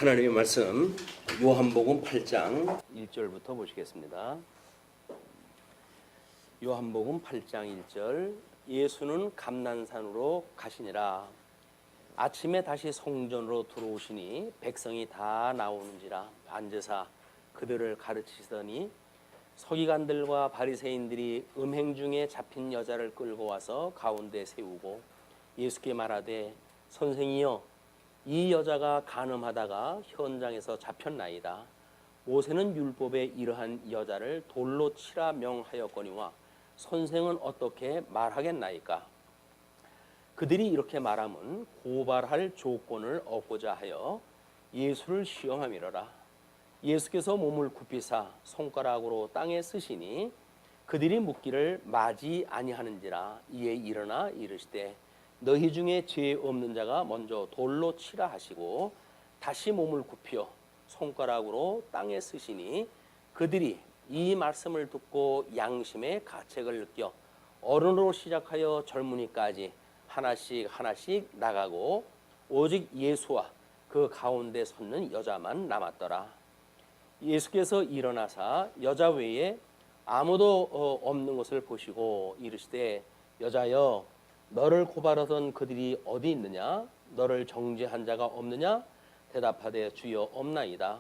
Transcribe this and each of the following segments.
하나님의 말씀 요한복음 8장 1절부터 보시겠습니다. 요한복음 8장 1절 예수는 감난산으로 가시니라. 아침에 다시 성전으로 들어오시니 백성이 다 나오는지라 앉으사 그들을 가르치시더니 서기관들과 바리새인들이 음행 중에 잡힌 여자를 끌고 와서 가운데 세우고 예수께 말하되 선생이여 이 여자가 간음하다가 현장에서 잡혔나이다. 모세는 율법에 이러한 여자를 돌로 치라 명하였거니와 선생은 어떻게 말하겠나이까? 그들이 이렇게 말하면 고발할 조건을 얻고자 하여 예수를 시험함이로라. 예수께서 몸을 굽히사 손가락으로 땅에 쓰시니 그들이 묻기를 마지 아니하는지라. 이에 일어나 이르시되 너희 중에 죄 없는 자가 먼저 돌로 치라 하시고 다시 몸을 굽혀 손가락으로 땅에 쓰시니 그들이 이 말씀을 듣고 양심의 가책을 느껴 어른으로 시작하여 젊은이까지 하나씩 하나씩 나가고 오직 예수와 그 가운데 섰는 여자만 남았더라. 예수께서 일어나사 여자 외에 아무도 없는 것을 보시고 이르시되 여자여 너를 고발하던 그들이 어디 있느냐? 너를 정죄한 자가 없느냐? 대답하되 주여 없나이다.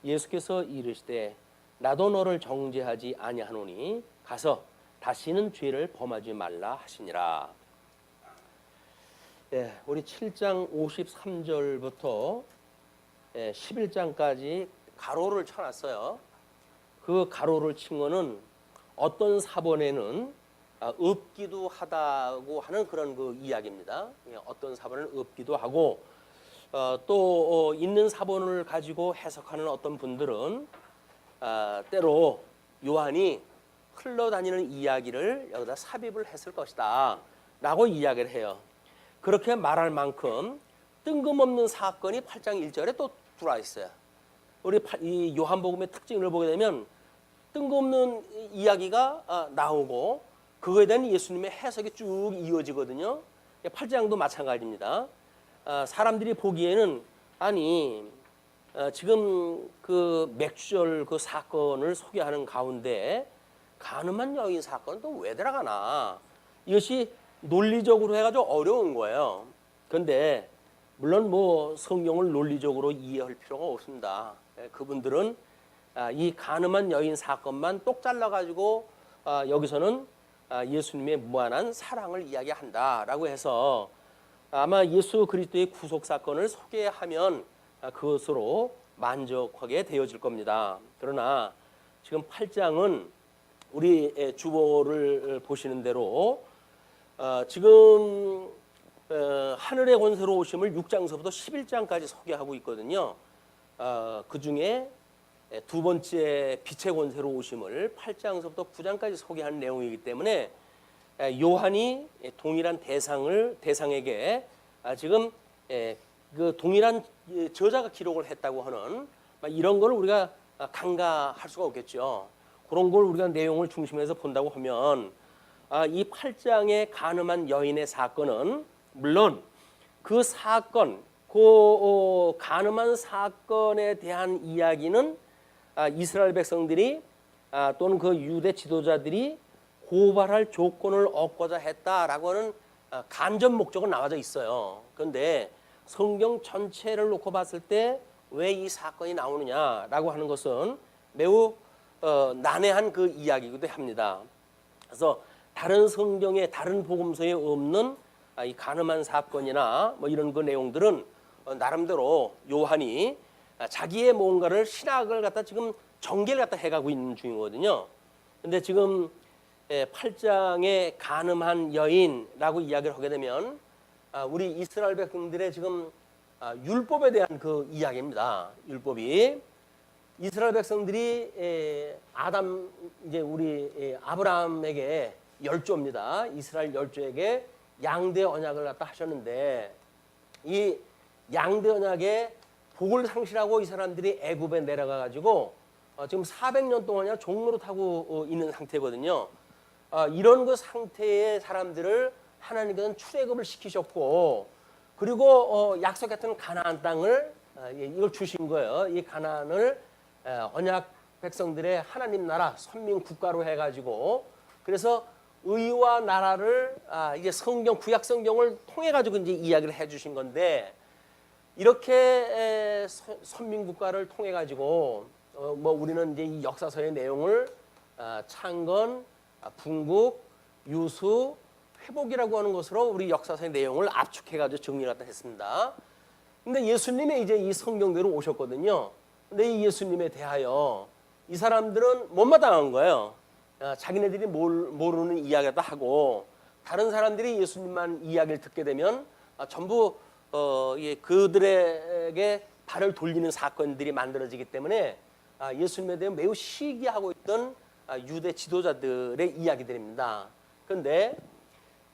예수께서 이르시되 나도 너를 정죄하지 아니하노니 가서 다시는 죄를 범하지 말라 하시니라. 우리 7장 53절부터 11장까지 가로를 쳐놨어요. 그 가로를 친 거는 어떤 사본에는 엎기도 하다고 하는 그런 그 이야기입니다. 어떤 사본은 엎기도 하고 또 있는 사본을 가지고 해석하는 어떤 분들은 때로 요한이 흘러다니는 이야기를 여기다 삽입을 했을 것이다 라고 이야기를 해요. 그렇게 말할 만큼 뜬금없는 사건이 8장 1절에 또 들어와 있어요. 우리 이 요한복음의 특징을 보게 되면 뜬금없는 이야기가 나오고 그거에 대한 예수님의 해석이 쭉 이어지거든요. 8장도 마찬가지입니다. 사람들이 보기에는 아니 지금 그 맥주절 그 사건을 소개하는 가운데 간음한 여인 사건은 또 왜 들어가나, 이것이 논리적으로 해가지고 어려운 거예요. 그런데 물론 뭐 성경을 논리적으로 이해할 필요가 없습니다. 그분들은 이 간음한 여인 사건만 똑 잘라가지고 여기서는 예수님의 무한한 사랑을 이야기한다라고 해서 아마 예수 그리스도의 구속 사건을 소개하면 그것으로 만족하게 되어질 겁니다. 그러나 지금 8장은 우리 주보를 보시는 대로 지금 하늘의 권세로 오심을 6장서부터 11장까지 소개하고 있거든요. 그 중에 두 번째 빛의 권세로 오심을 8장서부터 9장까지 소개하는 내용이기 때문에 요한이 동일한 대상에게 지금 그 동일한 저자가 기록을 했다고 하는 이런 걸 우리가 간과할 수가 없겠죠. 그런 걸 우리가 내용을 중심에서 본다고 하면 이 8장의 간음한 여인의 사건은 물론 그 사건, 그 간음한 사건에 대한 이야기는 이스라엘 백성들이 또는 그 유대 지도자들이 고발할 조건을 얻고자 했다라고 하는 간접 목적은 나와져 있어요. 그런데 성경 전체를 놓고 봤을 때 왜 이 사건이 나오느냐라고 하는 것은 매우 난해한 그 이야기이기도 합니다. 그래서 다른 성경에 다른 복음서에 없는 이 간음한 사건이나 뭐 이런 그 내용들은 나름대로 요한이 자기의 뭔가를 신학을 갖다 지금 전개를 갖다 해가고 있는 중이거든요. 근데 지금 8장의 간음한 여인이라고 이야기를 하게 되면 우리 이스라엘 백성들의 지금 율법에 대한 그 이야기입니다. 율법이 이스라엘 백성들이 이제 우리 아브라함에게 열조입니다. 이스라엘 열조에게 양대 언약을 갖다 하셨는데 이 양대 언약의 복을 상실하고 이 사람들이 애굽에 내려가 가지고 지금 400년 동안이나 종로를 타고 있는 상태거든요. 이런 그 상태의 사람들을 하나님께서는 출애굽을 시키셨고 그리고 약속했던 가나안 땅을 이걸 주신 거예요. 이 가나안을 언약 백성들의 하나님 나라 선민 국가로 해가지고 그래서 의와 나라를 이제 성경 구약 성경을 통해 가지고 이제 이야기를 해주신 건데 이렇게 선민 국가를 통해 가지고 뭐 우리는 이제 이 역사서의 내용을 창건, 분국, 유수, 회복이라고 하는 것으로 우리 역사서의 내용을 압축해 가지고 정리를 갖다 했습니다. 근데 예수님이 이제 이 성경대로 오셨거든요. 근데 이 예수님에 대하여 이 사람들은 못마땅한 거예요. 자기네들이 모르는 이야기다 하고 다른 사람들이 예수님만 이야기를 듣게 되면 전부 그들에게 발을 돌리는 사건들이 만들어지기 때문에 예수님에 대해 매우 시기하고 있던 유대 지도자들의 이야기들입니다. 그런데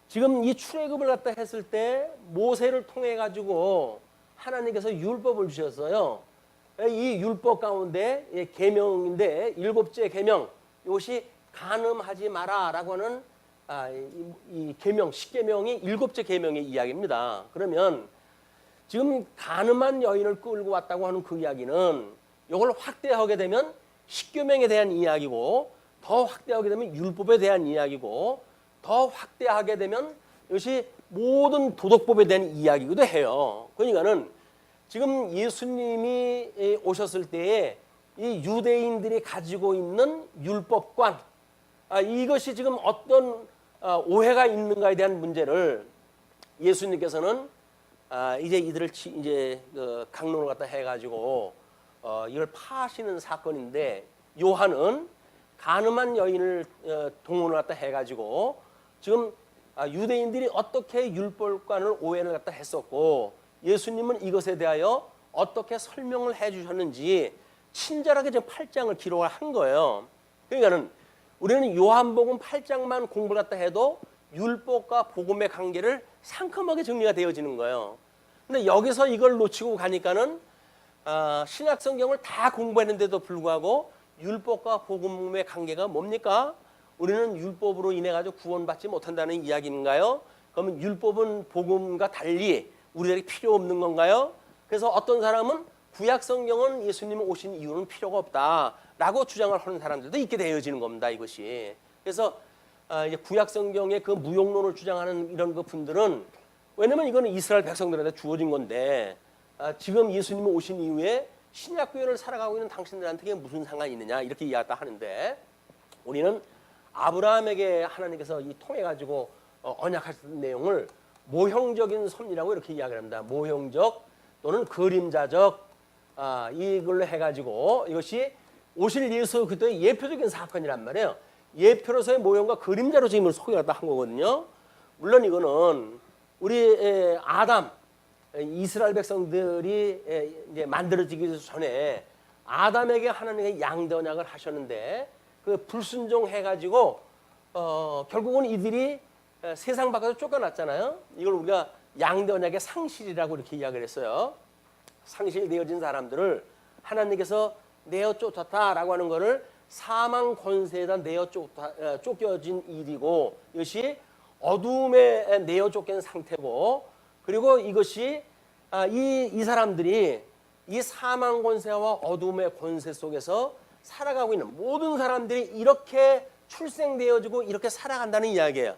지금 이 출애굽을 갖다 했을 때 모세를 통해 가지고 하나님께서 율법을 주셨어요. 이 율법 가운데 계명인데 일곱째 계명 이것이 간음하지 마라라고 하는 이 계명, 십계명이 일곱째 계명의 이야기입니다. 그러면 지금 간음한 여인을 끌고 왔다고 하는 그 이야기는 이걸 확대하게 되면 십계명에 대한 이야기고 더 확대하게 되면 율법에 대한 이야기고 더 확대하게 되면 이것이 모든 도덕법에 대한 이야기이기도 해요. 그러니까는 지금 예수님이 오셨을 때에 이 유대인들이 가지고 있는 율법관 이것이 지금 어떤 오해가 있는가에 대한 문제를 예수님께서는 이제 이들을 이제 강론을 갖다 해가지고 이걸 파하시는 사건인데 요한은 간음한 여인을 동원을 갖다 해가지고 지금 유대인들이 어떻게 율법관을 오해를 갖다 했었고 예수님은 이것에 대하여 어떻게 설명을 해주셨는지 친절하게 지금 8장을 기록을 한 거예요. 그러니까는 우리는 요한복음 8장만 공부를 갖다 해도 율법과 복음의 관계를 상큼하게 정리가 되어지는 거예요. 근데 여기서 이걸 놓치고 가니까는 신약 성경을 다 공부했는데도 불구하고 율법과 복음의 관계가 뭡니까? 우리는 율법으로 인해 가지고 구원받지 못한다는 이야기인가요? 그러면 율법은 복음과 달리 우리들이 필요 없는 건가요? 그래서 어떤 사람은 구약 성경은 예수님 오신 이유는 필요가 없다라고 주장을 하는 사람들도 있게 되어지는 겁니다. 이것이. 그래서 이제 구약 성경의 그 무용론을 주장하는 이런 그 분들은 왜냐면 이거는 이스라엘 백성들한테 주어진 건데 지금 예수님이 오신 이후에 신약 교회를 살아가고 있는 당신들한테 이게 무슨 상관이 있느냐 이렇게 이야기를 하는데 우리는 아브라함에게 하나님께서 이 통해 가지고 언약하신 내용을 모형적인 섭리라고 이렇게 이야기를 합니다. 모형적 또는 그림자적 이걸로 해가지고 이것이 오실 예수 그리스도의 예표적인 사건이란 말이에요. 예표로서의 모형과 그림자로 지금 소개를 한 거거든요. 물론 이거는 우리 아담 이스라엘 백성들이 이제 만들어지기 전에 아담에게 하나님의 양대 언약을 하셨는데 그 불순종해가지고 결국은 이들이 세상 밖으로 쫓겨났잖아요. 이걸 우리가 양대 언약의 상실이라고 이렇게 이야기를 했어요. 상실되어진 사람들을 하나님께서 내어 쫓았다라고 하는 것을 사망 권세에다 내어 쫓겨진 일이고 이것이 어둠에 내어 쫓긴 상태고 그리고 이것이 이 사람들이 이 사망 권세와 어둠의 권세 속에서 살아가고 있는 모든 사람들이 이렇게 출생되어지고 이렇게 살아간다는 이야기예요.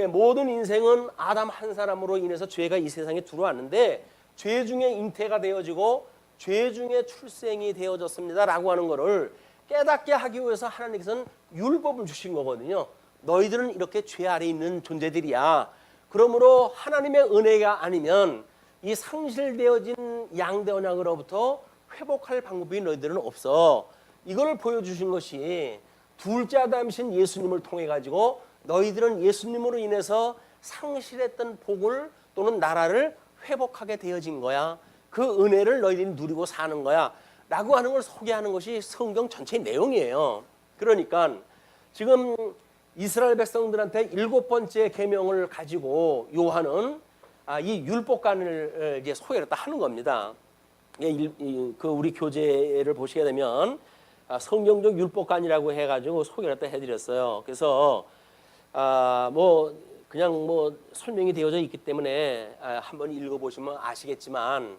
모든 인생은 아담 한 사람으로 인해서 죄가 이 세상에 들어왔는데 죄 중에 잉태가 되어지고 죄 중에 출생이 되어졌습니다라고 하는 것을 깨닫게 하기 위해서 하나님께서는 율법을 주신 거거든요. 너희들은 이렇게 죄 아래 있는 존재들이야. 그러므로 하나님의 은혜가 아니면 이 상실되어진 양대 언약으로부터 회복할 방법이 너희들은 없어. 이걸 보여주신 것이 둘째 아담이신 예수님을 통해 가지고 너희들은 예수님으로 인해서 상실했던 복을 또는 나라를 회복하게 되어진 거야. 그 은혜를 너희들이 누리고 사는 거야. 라고 하는 걸 소개하는 것이 성경 전체의 내용이에요. 그러니까 지금 이스라엘 백성들한테 7번째 계명을 가지고 요한은 이 율법관을 이제 소개를 하는 겁니다. 그 우리 교재를 보시게 되면 성경적 율법관이라고 해가지고 소개를 해드렸어요. 그래서 뭐 그냥 뭐 설명이 되어져 있기 때문에 한번 읽어보시면 아시겠지만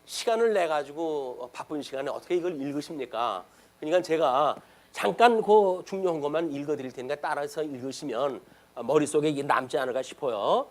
시간을 내 가지고 바쁜 시간에 어떻게 이걸 읽으십니까? 그러니까 제가 잠깐 그 중요한 것만 읽어드릴 테니까 따라서 읽으시면 머릿속에 이게 남지 않을까 싶어요.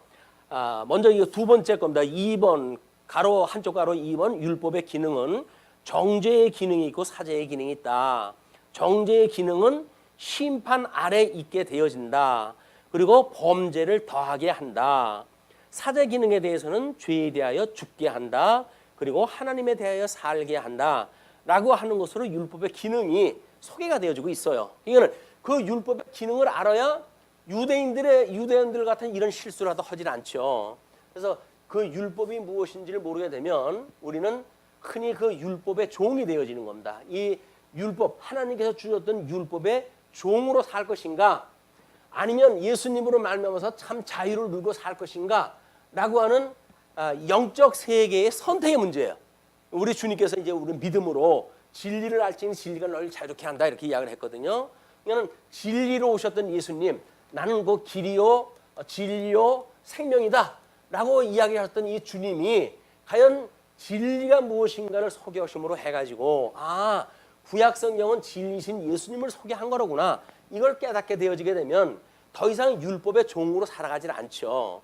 먼저 이거 두 번째 겁니다. 2번 가로 한쪽 가로 2번 율법의 기능은 정죄의 기능이 있고 사죄의 기능이 있다. 정죄의 기능은 심판 아래 있게 되어진다. 그리고 범죄를 더하게 한다. 사죄 기능에 대해서는 죄에 대하여 죽게 한다. 그리고 하나님에 대하여 살게 한다. 라고 하는 것으로 율법의 기능이 소개가 되어지고 있어요. 이거는 그 율법의 기능을 알아야 유대인들 같은 이런 실수를 하다 하질 않죠. 그래서 그 율법이 무엇인지를 모르게 되면 우리는 흔히 그 율법의 종이 되어지는 겁니다. 이 율법, 하나님께서 주셨던 율법의 종으로 살 것인가, 아니면 예수님으로 말미암아서 참 자유를 누리고 살 것인가 라고 하는 영적 세계의 선택의 문제예요. 우리 주님께서 이제 우리 믿음으로 진리를 알지니 진리가 너를 자유롭게 한다 이렇게 이야기를 했거든요. 그러니까 진리로 오셨던 예수님, 나는 그 길이요 진리요 생명이다 라고 이야기하셨던 이 주님이 과연 진리가 무엇인가를 소개하심으로 해가지고 구약 성경은 진리신 예수님을 소개한 거로구나, 이걸 깨닫게 되어지게 되면 더 이상 율법의 종으로 살아가질 않죠.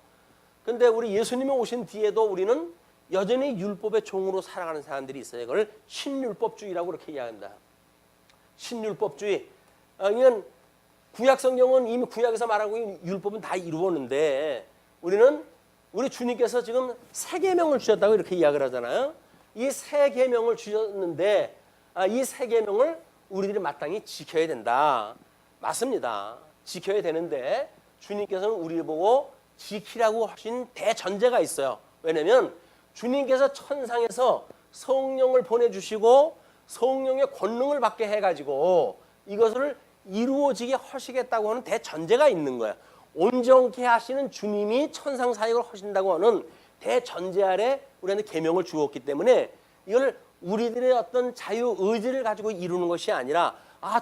그런데 우리 예수님이 오신 뒤에도 우리는 여전히 율법의 종으로 살아가는 사람들이 있어요. 이걸 신율법주의라고 그렇게 이야기한다. 신율법주의. 이건 구약 성경은 이미 구약에서 말하고 있는 율법은 다 이루었는데 우리 주님께서 지금 새 계명을 주셨다고 이렇게 이야기를 하잖아요. 이 새 계명을 주셨는데 이 새 계명을 우리들이 마땅히 지켜야 된다. 맞습니다. 지켜야 되는데 주님께서는 우리를 보고 지키라고 하신 대전제가 있어요. 왜냐하면 주님께서 천상에서 성령을 보내주시고 성령의 권능을 받게 해가지고 이것을 이루어지게 하시겠다고 하는 대전제가 있는 거예요. 온전케 하시는 주님이 천상 사역을 하신다고 하는 대전제 아래 우리한테 계명을 주었기 때문에 이걸 우리들의 어떤 자유 의지를 가지고 이루는 것이 아니라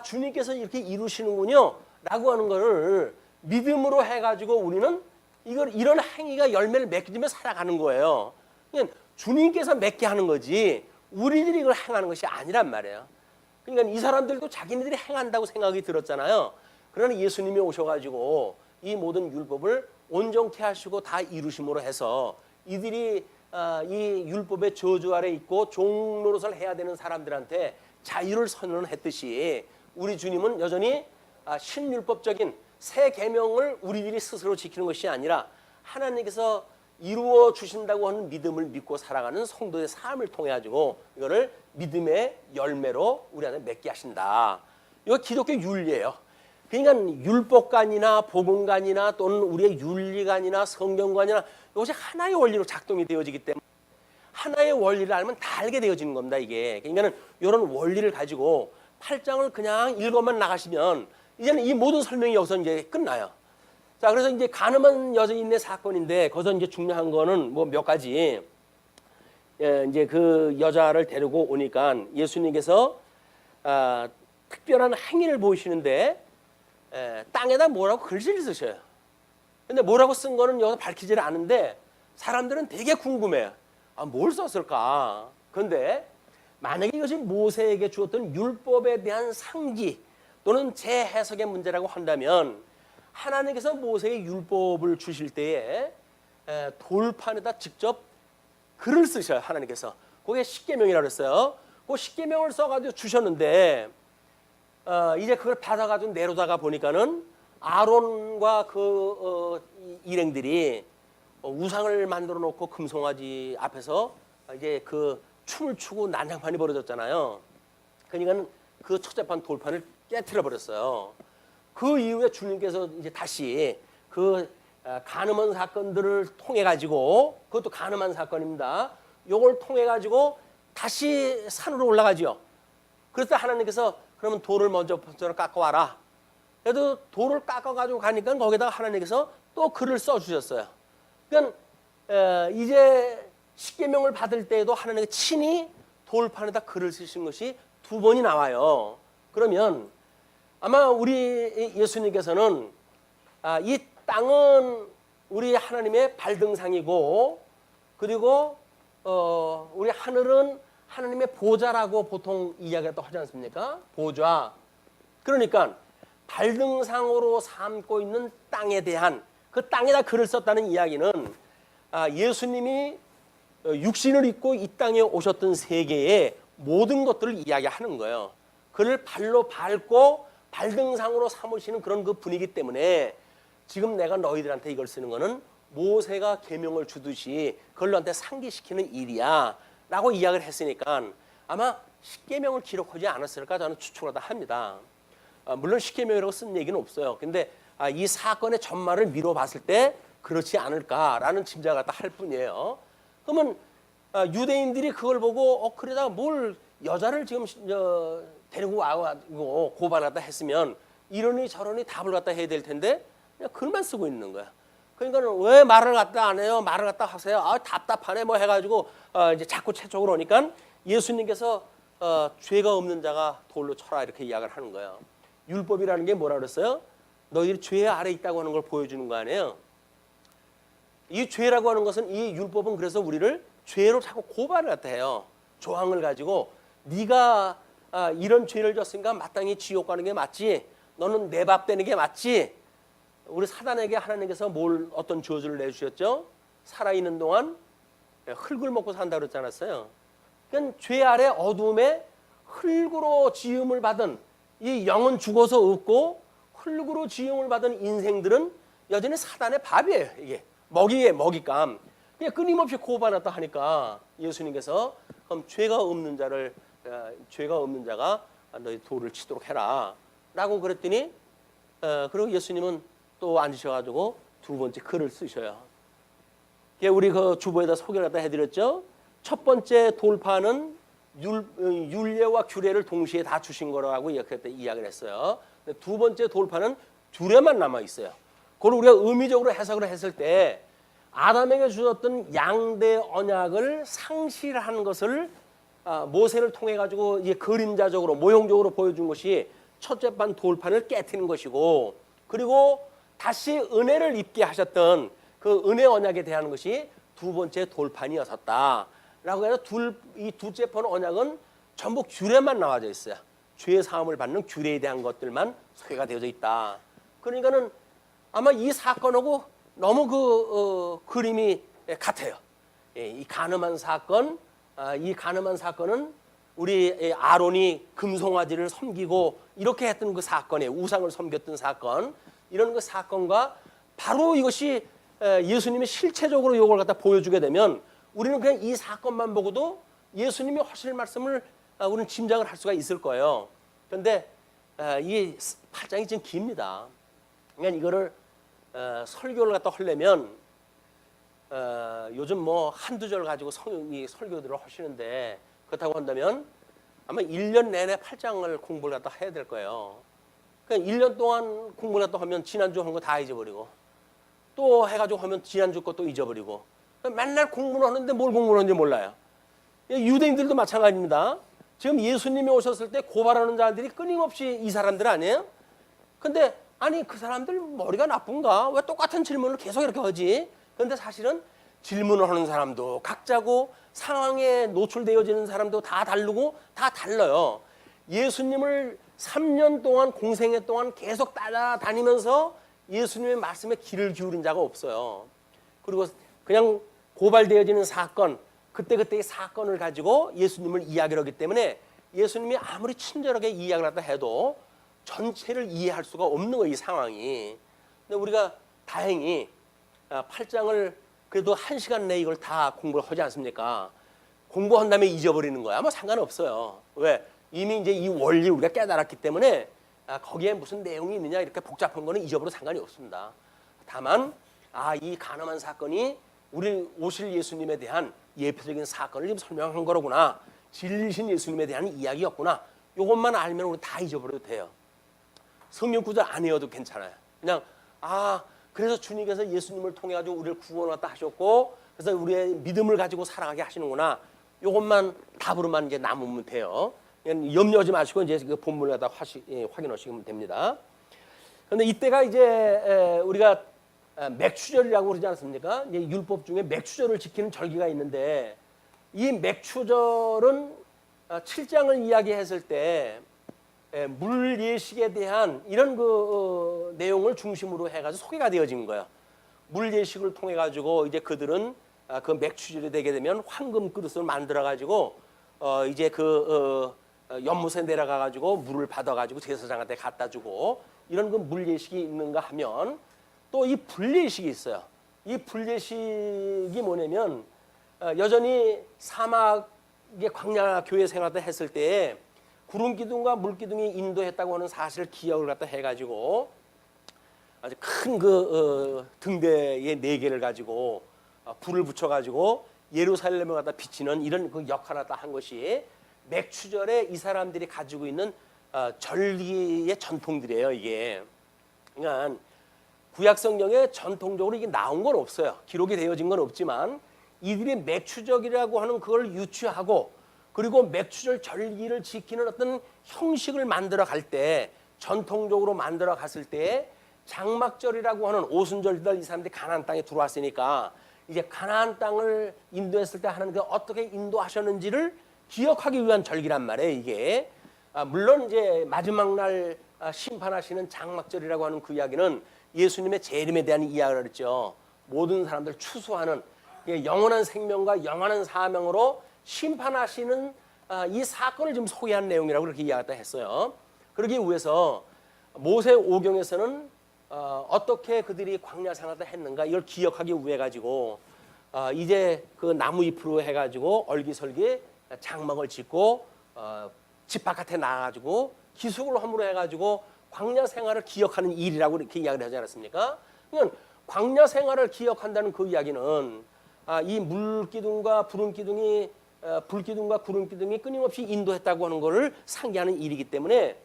주님께서 이렇게 이루시는군요 라고 하는 것을 믿음으로 해가지고 우리는 이런 행위가 열매를 맺으며 살아가는 거예요. 그러니까 주님께서 맺게 하는 거지 우리들이 이걸 행하는 것이 아니란 말이에요. 그러니까 이 사람들도 자기네들이 행한다고 생각이 들었잖아요. 그러나 예수님이 오셔가지고 이 모든 율법을 온전케 하시고 다 이루심으로 해서 이들이 이 율법의 저주 아래 있고 종 노릇을 해야 되는 사람들한테 자유를 선언했듯이 우리 주님은 여전히 신율법적인 새 계명을 우리들이 스스로 지키는 것이 아니라 하나님께서 이루어 주신다고 하는 믿음을 믿고 살아가는 성도의 삶을 통해 가지고 이거를 믿음의 열매로 우리한테 맺게 하신다. 이거 기독교 윤리예요. 그러니까 율법관이나 복음관이나 또는 우리의 윤리관이나 성경관이나 이것이 하나의 원리로 작동이 되어지기 때문에 하나의 원리를 알면 다 알게 되어지는 겁니다. 이게 그러니까 이런 원리를 가지고 8장을 그냥 읽어만 나가시면 이제는 이 모든 설명이 여기서 이제 끝나요. 자, 그래서 이제 가늠한 여인의 사건인데 거기서 이제 중요한 거는 뭐 몇 가지. 이제 그 여자를 데리고 오니까 예수님께서 특별한 행위를 보이시는데 땅에다 뭐라고 글씨를 쓰셔요. 근데 뭐라고 쓴 거는 여기서 밝히질 않은데 사람들은 되게 궁금해요. 뭘 썼을까? 그런데 만약에 이것이 모세에게 주었던 율법에 대한 상기 또는 재해석의 문제라고 한다면 하나님께서 모세의 율법을 주실 때에 돌판에다 직접 글을 쓰셔요. 하나님께서. 그게 십계명이라고 했어요. 그 십계명을 써가지고 주셨는데 이제 그걸 받아가지고 내려다가 보니까는 아론과 그 일행들이 우상을 만들어 놓고 금송아지 앞에서 이제 그 춤을 추고 난장판이 벌어졌잖아요. 그러니까 그 첫째판 돌판을 깨트려 버렸어요. 그 이후에 주님께서 이제 다시 그 간음한 사건들을 통해 가지고, 그것도 간음한 사건입니다. 요걸 통해 가지고 다시 산으로 올라가죠. 그래서 하나님께서 그러면 돌을 먼저 깎아 와라. 그래도 돌을 깎아 가지고 가니까 거기다가 하나님께서 또 글을 써 주셨어요. 그러니까 이제 십계명을 받을 때에도 하나님께서 친히 돌판에다 글을 쓰신 것이 2번이 나와요. 그러면 아마 우리 예수님께서는 이 땅은 우리 하나님의 발등상이고, 그리고 우리 하늘은 하나님의 보좌라고 보통 이야기를 또 하지 않습니까? 보좌. 그러니까 발등상으로 삼고 있는 땅에 대한 그 땅에다 글을 썼다는 이야기는 예수님이 육신을 입고 이 땅에 오셨던 세계의 모든 것들을 이야기하는 거예요. 그를 발로 밟고 발등상으로 삼으시는 그런 그 분위기 때문에 지금 내가 너희들한테 이걸 쓰는 거는 모세가 계명을 주듯이 그걸 너한테 상기시키는 일이야 라고 이야기를 했으니까 아마 십계명을 기록하지 않았을까 저는 추측을 하다 합니다. 물론 십계명이라고 쓴 얘기는 없어요. 근데 이 사건의 전말을 미뤄 봤을 때 그렇지 않을까라는 짐작을 할 뿐이에요. 그러면 유대인들이 그걸 보고 그러다가 뭘 여자를 지금 데리고 와가지고 고발하다 했으면 이러니 저러니 답을 갖다 해야 될 텐데 그냥 글만 쓰고 있는 거야. 그러니까 왜 말을 갖다 안 해요? 말을 갖다 하세요. 답답하네 뭐 해가지고 이제 자꾸 채쪽으로 오니까 예수님께서 죄가 없는 자가 돌로 쳐라 이렇게 이야기를 하는 거예요. 율법이라는 게 뭐라 그랬어요? 너희들이 죄 아래 있다고 하는 걸 보여주는 거 아니에요? 이 죄라고 하는 것은 이 율법은 그래서 우리를 죄로 자꾸 고발을 갖다 해요. 조항을 가지고 네가 이런 죄를 졌으니까 마땅히 지옥 가는 게 맞지. 너는 내 밥 되는 게 맞지. 우리 사단에게 하나님께서 어떤 저주를 내주셨죠? 살아있는 동안 흙을 먹고 산다고 그랬지 않았어요? 그러니까 죄 아래 어둠에 흙으로 지음을 받은 이 영은 죽어서 없고 흙으로 지음을 받은 인생들은 여전히 사단의 밥이에요. 이게 먹이에 먹잇감. 그냥 끊임없이 고발했다 하니까 예수님께서 그럼 죄가 없는 자가 너희 돌을 치도록 해라라고 그랬더니 그리고 예수님은 또 앉으셔가지고 두 번째 글을 쓰셔요. 우리 그 주보에다 소개를 갖다 해드렸죠. 첫 번째 돌파는 율례와 규례를 동시에 다 주신 거라고 이야기를 했어요. 두 번째 돌파는 규례만 남아 있어요. 그걸 우리가 의미적으로 해석을 했을 때 아담에게 주었던 양대 언약을 상실한 것을 모세를 통해 가지고 이제 그림자적으로 모형적으로 보여준 것이 첫째 판 돌판을 깨트린 것이고, 그리고 다시 은혜를 입게 하셨던 그 은혜 언약에 대한 것이 두 번째 돌판이었었다라고 해서 이 둘째 판 언약은 전부 규례만 나와져 있어요. 죄 사함을 받는 규례에 대한 것들만 소개가 되어져 있다. 그러니까는 아마 이 사건하고 너무 그림이 같아요. 이 가늠한 사건, 이 가늠한 사건은 우리 아론이 금송아지를 섬기고 이렇게 했던 그 사건에 우상을 섬겼던 사건, 이런 그 사건과 바로 이것이 예수님이 실체적으로 이걸 갖다 보여주게 되면 우리는 그냥 이 사건만 보고도 예수님이 하실 말씀을 우리는 짐작을 할 수가 있을 거예요. 그런데 이 8장이 좀 깁니다. 그러니까 이거를 설교를 갖다 하려면 요즘 뭐 한두 절 가지고 설교들을 하시는데, 그렇다고 한다면 아마 1년 내내 8장을 공부를 갖다 해야 될 거예요. 그러니까 1년 동안 공부를 갖다 하면 지난주 한 거 다 잊어버리고, 또 해가지고 하면 지난주 것도 잊어버리고, 맨날 공부를 하는데 뭘 공부를 하는지 몰라요. 유대인들도 마찬가지입니다. 지금 예수님이 오셨을 때 고발하는 자들이 끊임없이 이 사람들 아니에요? 근데 아니 그 사람들 머리가 나쁜가? 왜 똑같은 질문을 계속 이렇게 하지? 그런데 사실은 질문을 하는 사람도 각자고 상황에 노출되어지는 사람도 다 다르고 다 달라요. 예수님을 3년 동안 공생애 동안 계속 따라다니면서 예수님의 말씀에 귀를 기울인 자가 없어요. 그리고 그냥 고발되어지는 사건, 그때그때의 사건을 가지고 예수님을 이야기를 하기 때문에 예수님이 아무리 친절하게 이야기를 하다 해도 전체를 이해할 수가 없는 거예요, 이 상황이. 근데 우리가 다행히 8장을 그래도 1시간 내에 이걸 다 공부를 하지 않습니까? 공부한 다음에 잊어버리는 거야. 뭐 상관없어요. 왜? 이미 이제 이 원리 우리가 깨달았기 때문에 거기에 무슨 내용이 있느냐 이렇게 복잡한 거는 잊어버려도 상관이 없습니다. 다만 이 가늠한 사건이 우리 오실 예수님에 대한 예표적인 사건을 지금 설명한 거로구나. 진리신 예수님에 대한 이야기였구나. 이것만 알면 우리 다 잊어버려도 돼요. 성경 구절 안 외워도 괜찮아요. 그냥 그래서 주님께서 예수님을 통해 가지고 우리를 구원했다 하셨고, 그래서 우리의 믿음을 가지고 살아가게 하시는구나. 이것만 답으로만 이제 남으면 돼요. 염려하지 마시고 이제 그 본문을 갖다 확인하시면 됩니다. 그런데 이때가 이제 우리가 맥추절이라고 그러지 않습니까? 이제 율법 중에 맥추절을 지키는 절기가 있는데 이 맥추절은 7장을 이야기했을 때 물 예식에 대한 이런 그 내용을 중심으로 해가지고 소개가 되어진 거예요. 물 예식을 통해 가지고 이제 그들은 그 맥추절이 되게 되면 황금 그릇을 만들어 가지고 이제 그 연못에 내려가 가지고 물을 받아 가지고 제사장한테 갖다 주고 이런 그 물 예식이 있는가 하면 또 이 불 예식이 있어요. 이 불 예식이 뭐냐면 여전히 사막의 광야 교회 생활을 했을 때 구름 기둥과 물 기둥이 인도했다고 하는 사실을 기억을 갖다 해가지고 아주 큰 그 등대의 4개를 가지고 불을 붙여가지고 예루살렘을 갖다 비치는 이런 그 역할을 갖다 한 것이 맥추절에 이 사람들이 가지고 있는 절기의 전통들이에요. 이게 그러니까 구약 성경에 전통적으로 이게 나온 건 없어요. 기록이 되어진 건 없지만 이들이 맥추절이라고 하는 그걸 유추하고 그리고 맥추절 절기를 지키는 어떤 형식을 만들어 갈 때 전통적으로 만들어 갔을 때 장막절이라고 하는 오순절들 이 사람들이 가나안 땅에 들어왔으니까 이제 가나안 땅을 인도했을 때 하나님께서 어떻게 인도하셨는지를 기억하기 위한 절기란 말이에요. 이게 물론 이제 마지막 날 심판하시는 장막절이라고 하는 그 이야기는 예수님의 재림에 대한 이야기를 했죠. 모든 사람들 추수하는 영원한 생명과 영원한 사명으로 심판하시는 이 사건을 좀 소개한 내용이라고 그렇게 이야기했다 했어요. 그러기 위해서 모세 오경에서는 어떻게 그들이 광야 생활을 했는가 이걸 기억하기 위해 가지고 이제 그 나무 잎으로 해가지고 얼기설기 장막을 짓고 집 바깥에 나가지고 기숙을 허물어 해가지고 광야 생활을 기억하는 일이라고 이렇게 이야기를 하지 않았습니까? 그러니까 광야 생활을 기억한다는 그 이야기는 이 물기둥과 불기둥이 불기둥과 구름기둥이 끊임없이 인도했다고 하는 것을 상기하는 일이기 때문에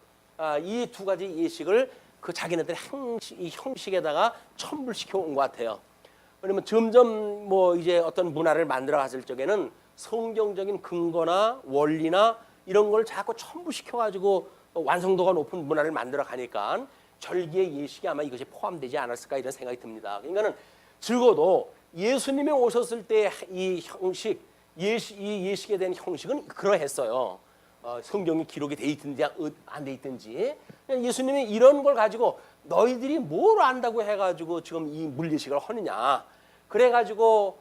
이 두 가지 예식을 그 자기네들의 형식에다가 첨불시켜 온 것 같아요. 왜냐면 점점 뭐 이제 어떤 문화를 만들어 갔을 적에는 성경적인 근거나 원리나 이런 걸 자꾸 첨부시켜 가지고 완성도가 높은 문화를 만들어 가니까 절기의 예식이 아마 이것이 포함되지 않았을까 이런 생각이 듭니다. 그러니까는 적어도 예수님이 오셨을 때 이 형식 이 예식에 대한 형식은 그러했어요. 성경이 기록이 돼 있든지 안 돼 있든지 예수님이 이런 걸 가지고 너희들이 뭘 안다고 해가지고 지금 이 물예식을 하느냐 그래가지고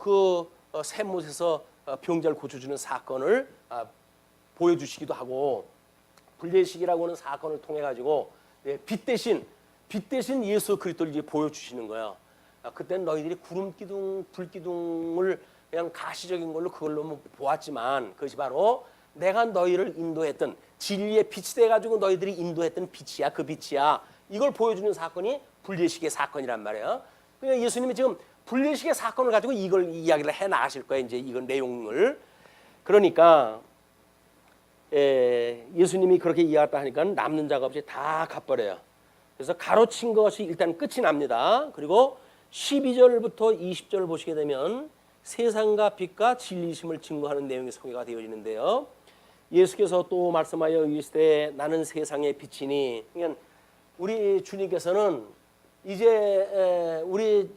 그 샘못에서 병자를 고쳐주는 사건을 보여주시기도 하고 불예식이라고 하는 사건을 통해 가지고 빛 대신 예수 그리스도를 이제 보여주시는 거예요. 그때는 너희들이 구름 기둥, 불 기둥을 그냥 가시적인 걸로 그걸로 보았지만 그것이 바로 내가 너희를 인도했던 진리의 빛이 돼가지고 너희들이 인도했던 빛이야, 그 빛이야. 이걸 보여주는 사건이 불예식의 사건이란 말이에요. 그러니까 예수님이 지금 불예식의 사건을 가지고 이걸 이야기를 해 나가실 거예요. 이제 이건 내용을. 그러니까 예수님이 그렇게 이야기했다 하니까 남는 자가 없이 다 갚버려요. 그래서 가로친 것이 일단 끝이 납니다. 그리고 12절부터 20절 보시게 되면 세상과 빛과 진리심을 증거하는 내용이 소개가 되어지는데요. 예수께서 또 말씀하여 이르시되 나는 세상의 빛이니. 그러니까 우리 주님께서는 이제 우리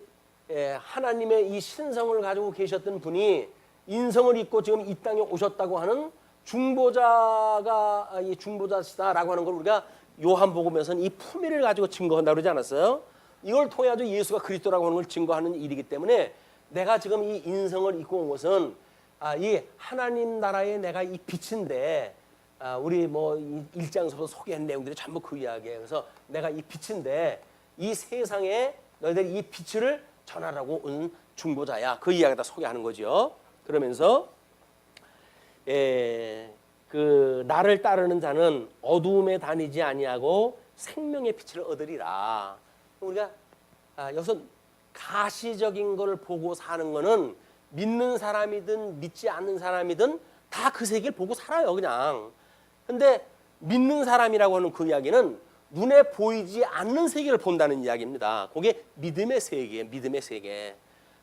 하나님의 이 신성을 가지고 계셨던 분이 인성을 입고 지금 이 땅에 오셨다고 하는 중보자가 이 중보자시다라고 하는 걸 우리가 요한복음에서는 이 품위를 가지고 증거한다고 그러지 않았어요? 이걸 통해 가지고 예수가 그리스도라고 하는 걸 증거하는 일이기 때문에 내가 지금 이 인성을 입고 온 것은 이 하나님 나라의 내가 이 빛인데 우리 뭐 1장서부터 소개한 내용들이 전부 그 이야기예요. 그래서 내가 이 빛인데 이 세상에 너희들이 이 빛을 전하라고 온 중보자야. 그 이야기를 다 소개하는 거죠. 그러면서 그 나를 따르는 자는 어두움에 다니지 아니하고 생명의 빛을 얻으리라. 우리가 여기서 가시적인 걸 보고 사는 거는 믿는 사람이든 믿지 않는 사람이든 다 그 세계를 보고 살아요, 그냥. 근데 믿는 사람이라고 하는 그 이야기는 눈에 보이지 않는 세계를 본다는 이야기입니다. 그게 믿음의 세계예요, 믿음의 세계.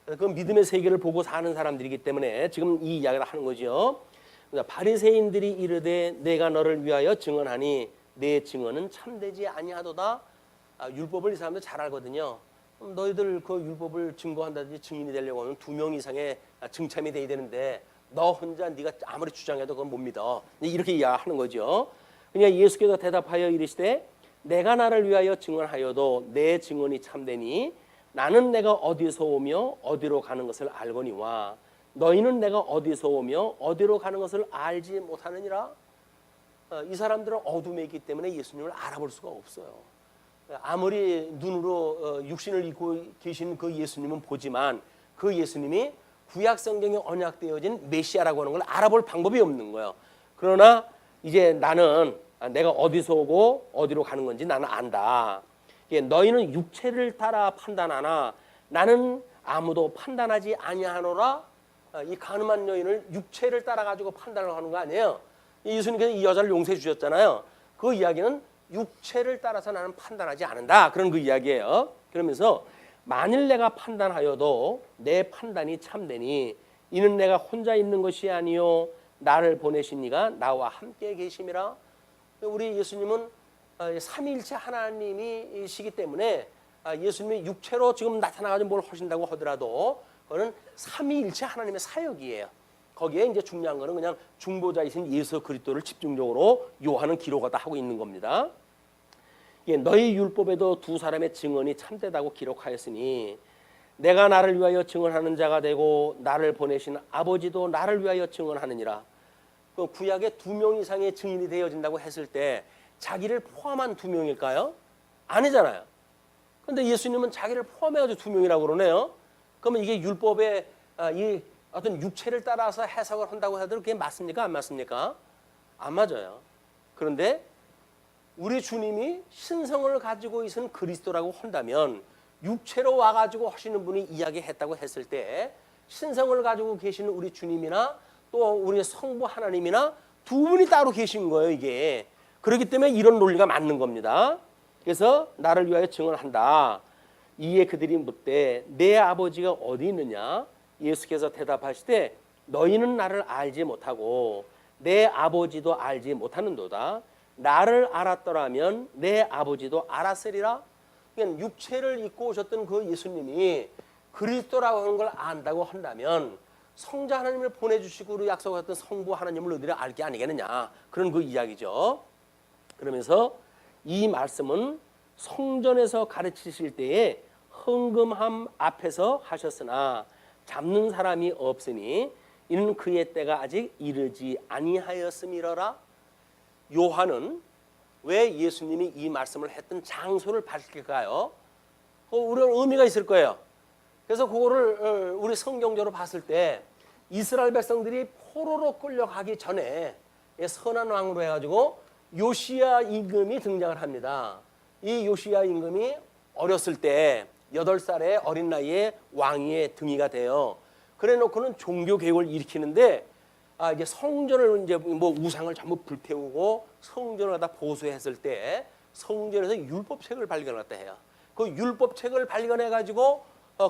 그 믿음의 세계를 보고 사는 사람들이기 때문에 지금 이 이야기를 하는 거죠. 바리새인들이 이르되 내가 너를 위하여 증언하니 내 증언은 참되지 아니하도다. 율법을 이 사람들 잘 알거든요. 너희들 그 율법을 증거한다든지 증인이 되려고 하면 2명 이상의 증참이 돼야 되는데 너 혼자 네가 아무리 주장해도 그건 못 믿어. 이렇게 이야기하는 거죠. 그냥 예수께서 대답하여 이르시되 내가 나를 위하여 증언하여도 내 증언이 참되니 나는 내가 어디서 오며 어디로 가는 것을 알거니와 너희는 내가 어디서 오며 어디로 가는 것을 알지 못하느니라. 이 사람들은 어둠에 있기 때문에 예수님을 알아볼 수가 없어요. 아무리 눈으로 육신을 입고 계신 그 예수님은 보지만 그 예수님이 구약 성경에 언약되어진 메시아라고 하는 걸 알아볼 방법이 없는 거예요. 그러나 이제 나는 내가 어디서 오고 어디로 가는 건지 나는 안다. 너희는 육체를 따라 판단하나 나는 아무도 판단하지 아니하노라. 이 가늠한 여인을 육체를 따라 가지고 판단을 하는 거 아니에요. 예수님께서 이 여자를 용서해 주셨잖아요. 그 이야기는 육체를 따라서 나는 판단하지 않는다. 그런 그 이야기예요. 그러면서 만일 내가 판단하여도 내 판단이 참되니 이는 내가 혼자 있는 것이 아니요 나를 보내신 이가 나와 함께 계심이라. 우리 예수님은 삼위일체 하나님이시기 때문에 예수님이 육체로 지금 나타나가지고 뭘 하신다고 하더라도 그거는 삼위일체 하나님의 사역이에요. 거기에 이제 중요한 거는 그냥 중보자이신 예수 그리스도를 집중적으로 요한은 기록하다 하고 있는 겁니다. 너희 율법에도 두 사람의 증언이 참되다고 기록하였으니 내가 나를 위하여 증언하는 자가 되고 나를 보내신 아버지도 나를 위하여 증언하느니라. 그 구약에 2명 이상의 증인이 되어진다고 했을 때 자기를 포함한 2명일까요? 아니잖아요. 그런데 예수님은 자기를 포함해가지고 2명이라고 그러네요. 그러면 이게 율법의 이 어떤 육체를 따라서 해석을 한다고 하더라도 그게 맞습니까? 안 맞습니까? 안 맞아요. 그런데 우리 주님이 신성을 가지고 있는 그리스도라고 한다면 육체로 와가지고 하시는 분이 이야기했다고 했을 때 신성을 가지고 계시는 우리 주님이나 또 우리 성부 하나님이나 두 분이 따로 계신 거예요. 이게 그렇기 때문에 이런 논리가 맞는 겁니다. 그래서 나를 위하여 증언한다. 이에 그들이 묻되 내 아버지가 어디 있느냐? 예수께서 대답하시되 너희는 나를 알지 못하고 내 아버지도 알지 못하는도다. 나를 알았더라면 내 아버지도 알았으리라. 그러니까 육체를 입고 오셨던 그 예수님이 그리스도라고 하는 걸 안다고 한다면 성자 하나님을 보내주시고 약속했던 성부 하나님을 너희들이 알 게 아니겠느냐. 그런 그 이야기죠. 그러면서 이 말씀은 성전에서 가르치실 때에 헌금함 앞에서 하셨으나 잡는 사람이 없으니 이는 그의 때가 아직 이르지 아니하였음이러라. 요한은 왜 예수님이 이 말씀을 했던 장소를 밝힐까요? 우리는 의미가 있을 거예요. 그래서 그거를 우리 성경적으로 봤을 때 이스라엘 백성들이 포로로 끌려가기 전에 선한 왕으로 해가지고 요시야 임금이 등장을 합니다. 이 요시야 임금이 어렸을 때 8살의 어린 나이에 왕위에 등이가 돼요. 그래 놓고는 종교 개혁을 일으키는데 이제 성전을 이제 뭐 우상을 전부 불태우고 성전을 갖다 보수했을 때 성전에서 율법책을 발견했다 해요. 그 율법책을 발견해 가지고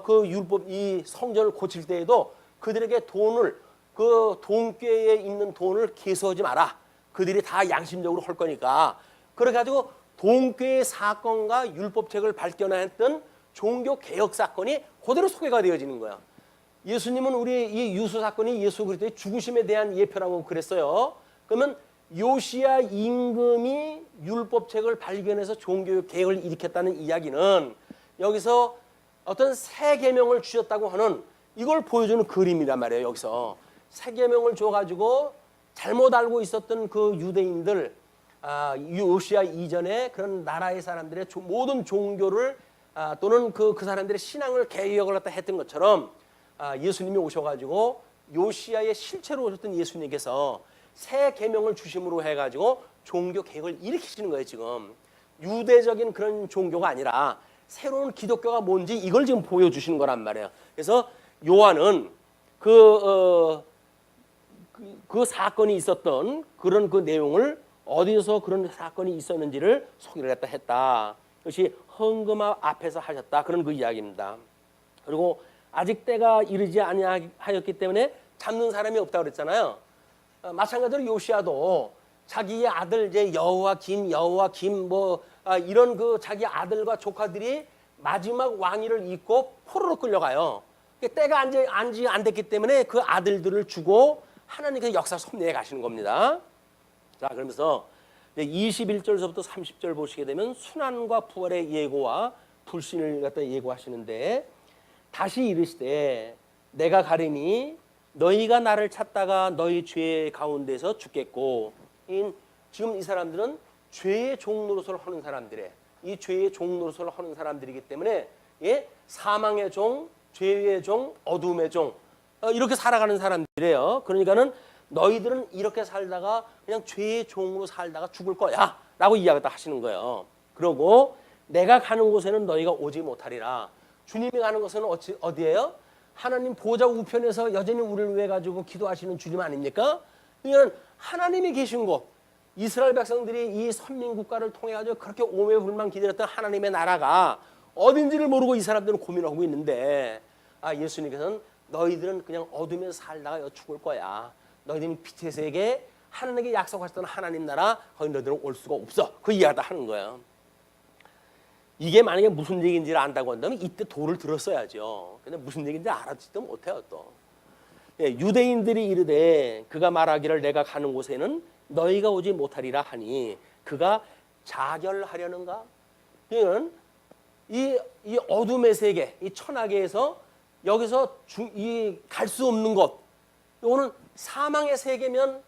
그 율법 이 성전을 고칠 때에도 그들에게 돈을 그 돈꾀에 있는 돈을 계수하지 마라. 그들이 다 양심적으로 할 거니까. 그래 가지고 돈꾀의 사건과 율법책을 발견했던 종교 개혁 사건이 그대로 소개가 되어지는 거야. 예수님은 우리 이 유수 사건이 예수 그리스도의 죽으심에 대한 예표라고 그랬어요. 그러면 요시야 임금이 율법책을 발견해서 종교 개혁을 일으켰다는 이야기는 여기서 어떤 새 계명을 주셨다고 하는 이걸 보여주는 그림이란 말이에요. 여기서 새 계명을 줘가지고 잘못 알고 있었던 그 유대인들, 요시야 이전에 그런 나라의 사람들의 모든 종교를 또는 그 사람들의 신앙을 개혁을 갖다 했던 것처럼 예수님이 오셔가지고 요시야의 실체로 오셨던 예수님께서 새 계명을 주심으로 해가지고 종교 개혁을 일으키시는 거예요. 지금 유대적인 그런 종교가 아니라 새로운 기독교가 뭔지 이걸 지금 보여주시는 거란 말이에요. 그래서 요한은 그 사건이 있었던 그런 그 내용을 어디서 그런 사건이 있었는지를 소개를 했다. 그것이 헌금 앞에서 하셨다. 그런 그 이야기입니다. 그리고 아직 때가 이르지 아니하였기 때문에 잡는 사람이 없다고 그랬잖아요. 마찬가지로 요시야도 자기의 아들 이제 여호와김 뭐 이런 그 자기 아들과 조카들이 마지막 왕위를 잇고 포로로 끌려가요. 때가 안 됐기 때문에 그 아들들을 주고 하나님께서 역사 섭리해 가시는 겁니다. 자, 그러면서 21절서부터 30절 보시게 되면 순환과 부활의 예고와 불신을 갖다 예고하시는데, 다시 이르시되 내가 가리니 너희가 나를 찾다가 너희 죄 가운데서 죽겠고. 지금 이 사람들은 죄의 종 노릇을 하는 사람들이에요. 이 죄의 종 노릇을 하는 사람들이기 때문에 사망의 종, 죄의 종, 어둠의 종, 이렇게 살아가는 사람들이에요. 그러니까는 너희들은 이렇게 살다가 그냥 죄의 종으로 살다가 죽을 거야 라고 이야기를 하시는 거예요. 그러고 내가 가는 곳에는 너희가 오지 못하리라. 주님이 가는 곳은 어디예요? 하나님 보좌 우편에서 여전히 우리를 위해 가지고 기도하시는 주님 아닙니까? 그러니까 하나님이 계신 곳, 이스라엘 백성들이 이 선민국가를 통해 가지고 그렇게 오매불만 기다렸던 하나님의 나라가 어딘지를 모르고 이 사람들은 고민하고 있는데, 예수님께서는 너희들은 그냥 어둠에서 살다가 죽을 거야. 너희들은 빛의 세계, 하나님께 약속하셨던 하나님 나라, 거기 너희들은 올 수가 없어. 그 이야기를 하는 거예요. 이게 만약에 무슨 얘기인지를 안다고 한다면 이때 도를 들었어야죠. 근데 무슨 얘기인지 알아듣지도 못해요 또. 유대인들이 이르되 그가 말하기를 내가 가는 곳에는 너희가 오지 못하리라 하니 그가 자결하려는가? 이는 이 어둠의 세계, 이 천하계에서 여기서 갈 수 없는 것, 이거는 사망의 세계면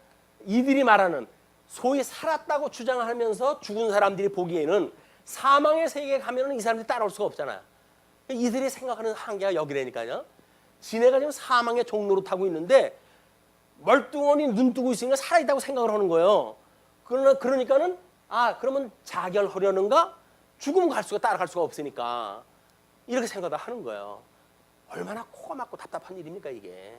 이들이 말하는 소위 살았다고 주장하면서 죽은 사람들이 보기에는 사망의 세계에 가면 이 사람들이 따라올 수가 없잖아요. 이들이 생각하는 한계가 여기라니까요. 지네가 지금 사망의 종로로 타고 있는데 멀뚱하니 눈 뜨고 있으니까 살아있다고 생각을 하는 거예요. 그러니까는 그러면 자결하려는가? 죽으면 따라갈 수가 없으니까 이렇게 생각을 하는 거예요. 얼마나 코가 막고 답답한 일입니까 이게.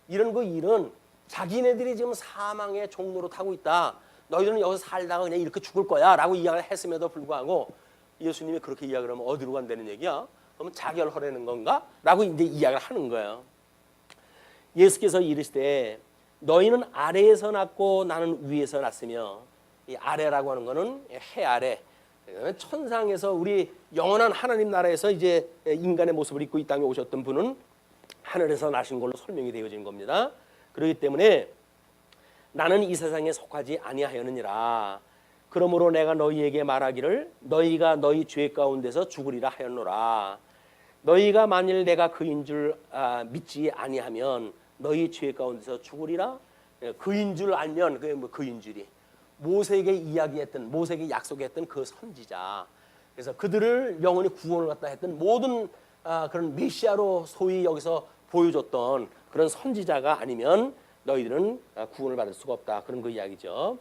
이런 일은 자기네들이 지금 사망의 종로로 타고 있다. 너희들은 여기서 살다가 그냥 이렇게 죽을 거야 라고 이야기를 했음에도 불구하고 예수님이 그렇게 이야기를 하면 어디로 간다는 얘기야? 그러면 자결하려는 건가? 라고 이제 이야기를 하는 거예요. 예수께서 이르시되 너희는 아래에서 났고 나는 위에서 났으며, 이 아래라고 하는 거는 해 아래, 천상에서 우리 영원한 하나님 나라에서 이제 인간의 모습을 입고 이 땅에 오셨던 분은 하늘에서 나신 걸로 설명이 되어진 겁니다. 그렇기 때문에 나는 이 세상에 속하지 아니하였느니라. 그러므로 내가 너희에게 말하기를 너희가 너희 죄 가운데서 죽으리라 하였노라. 너희가 만일 내가 그인 줄 믿지 아니하면 너희 죄 가운데서 죽으리라. 그인 줄 알면 그게 뭐 그인 줄이 모세에게 이야기했던, 모세에게 약속했던 그 선지자. 그래서 그들을 영원히 구원을 갖다 했던 모든 그런 메시아로 소위 여기서 보여줬던 그런 선지자가 아니면 너희들은 구원을 받을 수가 없다. 그런 그 이야기죠.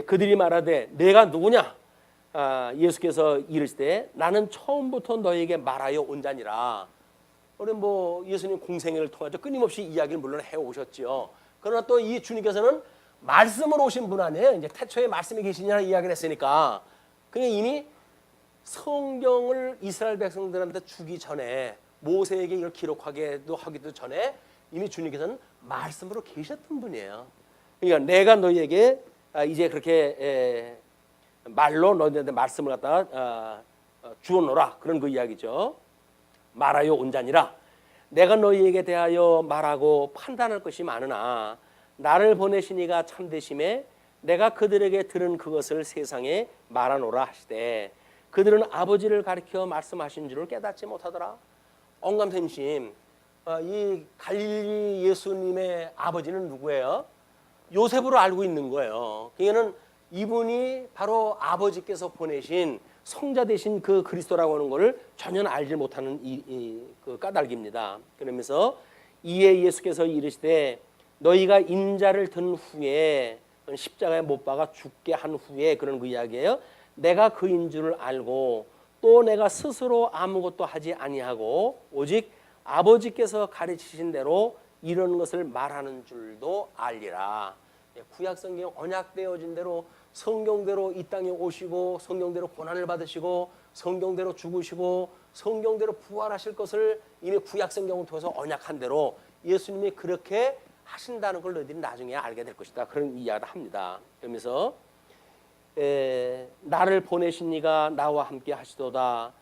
그들이 말하되 내가 누구냐? 예수께서 이르시되 나는 처음부터 너희에게 말하여 온 자니라. 우리 예수님 공생애를 통해서 끊임없이 이야기를 물론 해오셨지요. 그러나 또 이 주님께서는 말씀으로 오신 분 아니에요. 이제 태초에 말씀이 계시냐는 이야기를 했으니까. 그냥 이미 성경을 이스라엘 백성들한테 주기 전에, 모세에게 이걸 기록하기도 하기도 전에 이미 주님께서는 말씀으로 계셨던 분이에요. 그러니까 내가 너희에게 이제 그렇게 말로 너희한테 말씀을 갖다가 주어놓으라. 그런 그 이야기죠. 말하여 온 자니라. 내가 너희에게 대하여 말하고 판단할 것이 많으나 나를 보내신 이가 참되심에 내가 그들에게 들은 그것을 세상에 말하노라 하시되 그들은 아버지를 가리켜 말씀하신 줄을 깨닫지 못하더라. 언감생심, 이 갈릴리 예수님의 아버지는 누구예요? 요셉으로 알고 있는 거예요. 그러니까는 이분이 바로 아버지께서 보내신 성자 되신 그 그리스도라고 하는 것을 전혀 알지 못하는 그 까닭입니다. 그러면서 이에 예수께서 이르시되 너희가 인자를 든 후에 십자가에 못 박아 죽게 한 후에, 그런 그 이야기예요. 내가 그인 줄을 알고 또 내가 스스로 아무것도 하지 아니하고 오직 아버지께서 가르치신 대로 이런 것을 말하는 줄도 알리라. 구약성경 언약되어진 대로 성경대로 이 땅에 오시고 성경대로 고난을 받으시고 성경대로 죽으시고 성경대로 부활하실 것을 이미 구약성경을 통해서 언약한 대로 예수님이 그렇게 하신다는 걸 너희들이 나중에 알게 될 것이다. 그런 이야기를 합니다. 그러면서 나를 보내신 이가 나와 함께 하시도다.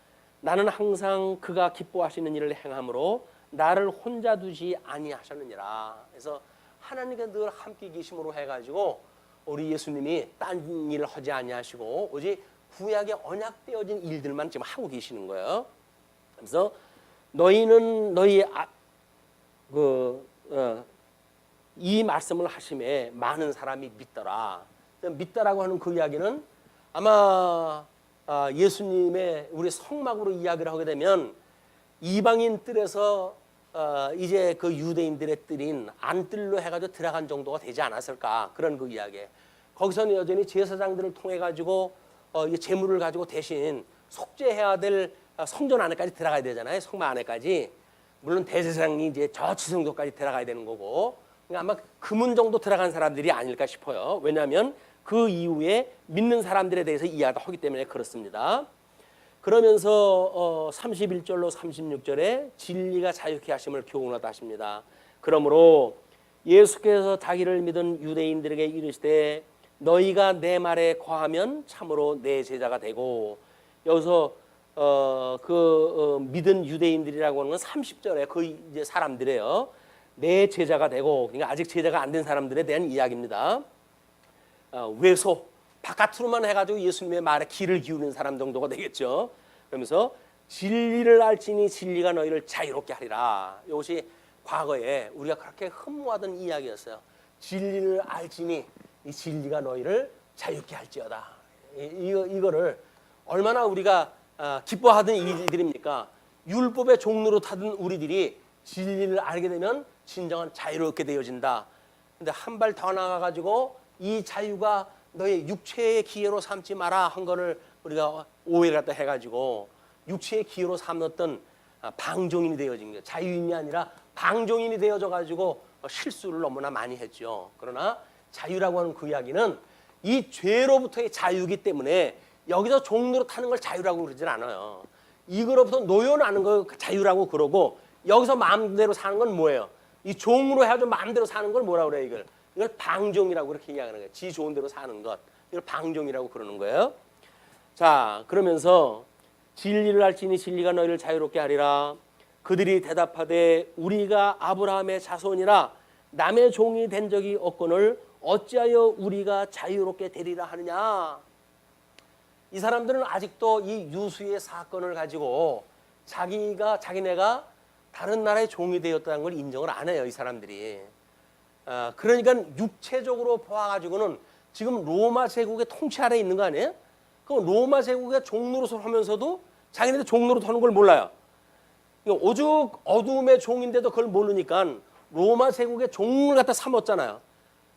나는 항상 그가 기뻐하시는 일을 행함으로 나를 혼자 두지 아니하셨느니라. 그래서 하나님께 늘 함께 계심으로 해가지고 우리 예수님이 딴 일을 하지 아니하시고 오직 구약에 언약되어진 일들만 지금 하고 계시는 거예요. 그래서 너희는 너희 이 말씀을 하심에 많은 사람이 믿더라. 믿다라고 하는 그 이야기는 아마 예수님의 우리 성막으로 이야기를 하게 되면 이방인 뜰에서 이제 그 유대인들의 뜰인 안뜰로 해가지고 들어간 정도가 되지 않았을까, 그런 그 이야기. 거기서는 여전히 제사장들을 통해 가지고 제물을 가지고 대신 속죄해야 될 성전 안에까지 들어가야 되잖아요. 성막 안에까지. 물론 대제사장이 이제 저 지성소까지 들어가야 되는 거고, 그러니까 아마 금은 정도 들어간 사람들이 아닐까 싶어요. 왜냐하면 그 이후에 믿는 사람들에 대해서 이야기를 하기 때문에 그렇습니다. 그러면서 31절로 36절에 진리가 자유케 하심을 교훈하다 하십니다. 그러므로 예수께서 자기를 믿은 유대인들에게 이르시되 너희가 내 말에 거하면 참으로 내 제자가 되고, 여기서 믿은 유대인들이라고 하는 건 30절에 그 이제 사람들이에요. 내 제자가 되고, 그러니까 아직 제자가 안 된 사람들에 대한 이야기입니다. 외소 바깥으로만 해가지고 예수님의 말에 귀를 기울이는 사람 정도가 되겠죠. 그러면서 진리를 알지니 진리가 너희를 자유롭게 하리라. 이것이 과거에 우리가 그렇게 흠모하던 이야기였어요. 진리를 알지니 이 진리가 너희를 자유롭게 할지어다. 이거를 얼마나 우리가 기뻐하던 일들입니까? 율법의 종로로 타던 우리들이 진리를 알게 되면 진정한 자유롭게 되어진다. 근데 한 발 더 나가가지고 이 자유가 너의 육체의 기회로 삼지 마라 한 거를 우리가 오해를 갖다 해가지고 육체의 기회로 삼았던 방종인이 되어진 거예요. 자유인이 아니라 방종인이 되어져 가지고 실수를 너무나 많이 했죠. 그러나 자유라고 하는 그 이야기는 이 죄로부터의 자유이기 때문에 여기서 종로로 타는 걸 자유라고 그러진 않아요. 이거로부터 노여나는 걸 자유라고 그러고, 여기서 마음대로 사는 건 뭐예요? 이 종으로 해가지고 마음대로 사는 걸 뭐라 그래요? 이걸 방종이라고 그렇게 이야기하는 거예요. 지 좋은 대로 사는 것. 이걸 방종이라고 그러는 거예요. 자, 그러면서 진리를 알지니 진리가 너희를 자유롭게 하리라. 그들이 대답하되 우리가 아브라함의 자손이라 남의 종이 된 적이 없거늘 어찌하여 우리가 자유롭게 되리라 하느냐. 이 사람들은 아직도 이 유수의 사건을 가지고 자기네가 다른 나라의 종이 되었다는 걸 인정을 안 해요. 이 사람들이. 그러니까 육체적으로 보아가지고는 지금 로마 제국의 통치 아래에 있는 거 아니에요? 그럼 로마 제국의 종노릇을 하면서도 자기네들 종노릇 하는 걸 몰라요. 오죽 어둠의 종인데도 그걸 모르니까 로마 제국의 종을 갖다 삼았잖아요.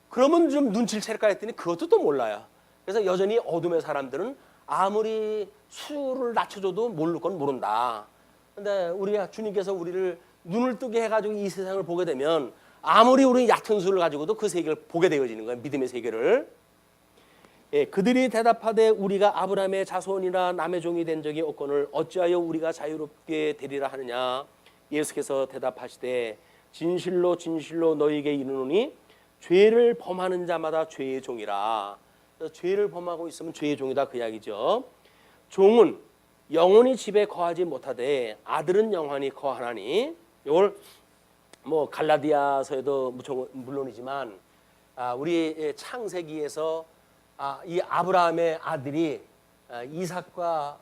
그러면 좀 눈치를 챌까 했더니 그것도 또 몰라요. 그래서 여전히 어둠의 사람들은 아무리 수를 낮춰줘도 모를 건 모른다. 근데 우리가 주님께서 우리를 눈을 뜨게 해가지고 이 세상을 보게 되면 아무리 우리 얕은 수를 가지고도 그 세계를 보게 되어지는 거예요. 믿음의 세계를. 예, 그들이 대답하되 우리가 아브라함의 자손이라 남의 종이 된 적이 없거늘 어찌하여 우리가 자유롭게 되리라 하느냐. 예수께서 대답하시되 진실로 진실로 너희에게 이르노니 죄를 범하는 자마다 죄의 종이라. 죄를 범하고 있으면 죄의 종이다 그 이야기죠. 종은 영원히 집에 거하지 못하되 아들은 영원히 거하나니. 이걸 뭐 갈라디아서에도 물론이지만 우리 창세기에서 이 아브라함의 아들이 이삭과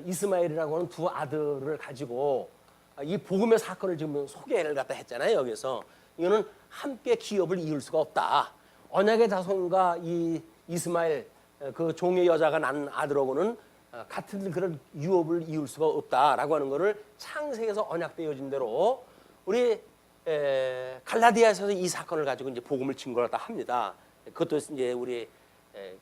이스마엘이라고 하는 두 아들을 가지고 이 복음의 사건을 지금 소개를 갖다 했잖아요. 여기서 이거는 함께 기업을 이을 수가 없다. 언약의 자손과 이 이스마엘 그 종의 여자가 낳은 아들하고는 같은 그런 유업을 이을 수가 없다라고 하는 것을 창세기에서 언약되어진 대로 우리 갈라디아에서 이 사건을 가지고 이제 복음을 증거했다 합니다. 그것도 이제 우리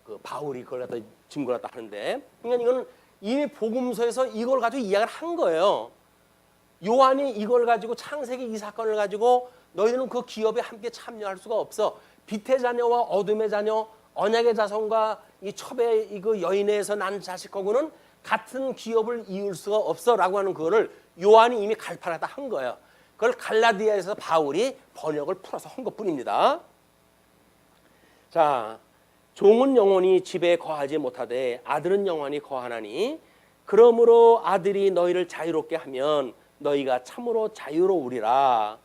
그 바울이 그걸 갖다 증거했다 하는데, 그러니까 이거는 이미 복음서에서 이걸 가지고 이야기를 한 거예요. 요한이 이걸 가지고 창세기 이 사건을 가지고 너희들은 그 기업에 함께 참여할 수가 없어. 빛의 자녀와 어둠의 자녀, 언약의 자손과 이 첩의 이그 여인에서 난 자식하고는 같은 기업을 이을 수가 없어라고 하는 그거를 요한이 이미 갈판하다 한 거예요. 그걸 갈라디아에서 바울이 번역을 풀어서 한 것뿐입니다. 자, 종은 영원히 집에 거하지 못하되 아들은 영원히 거하나니 그러므로 아들이 너희를 자유롭게 하면 너희가 참으로 자유로우리라.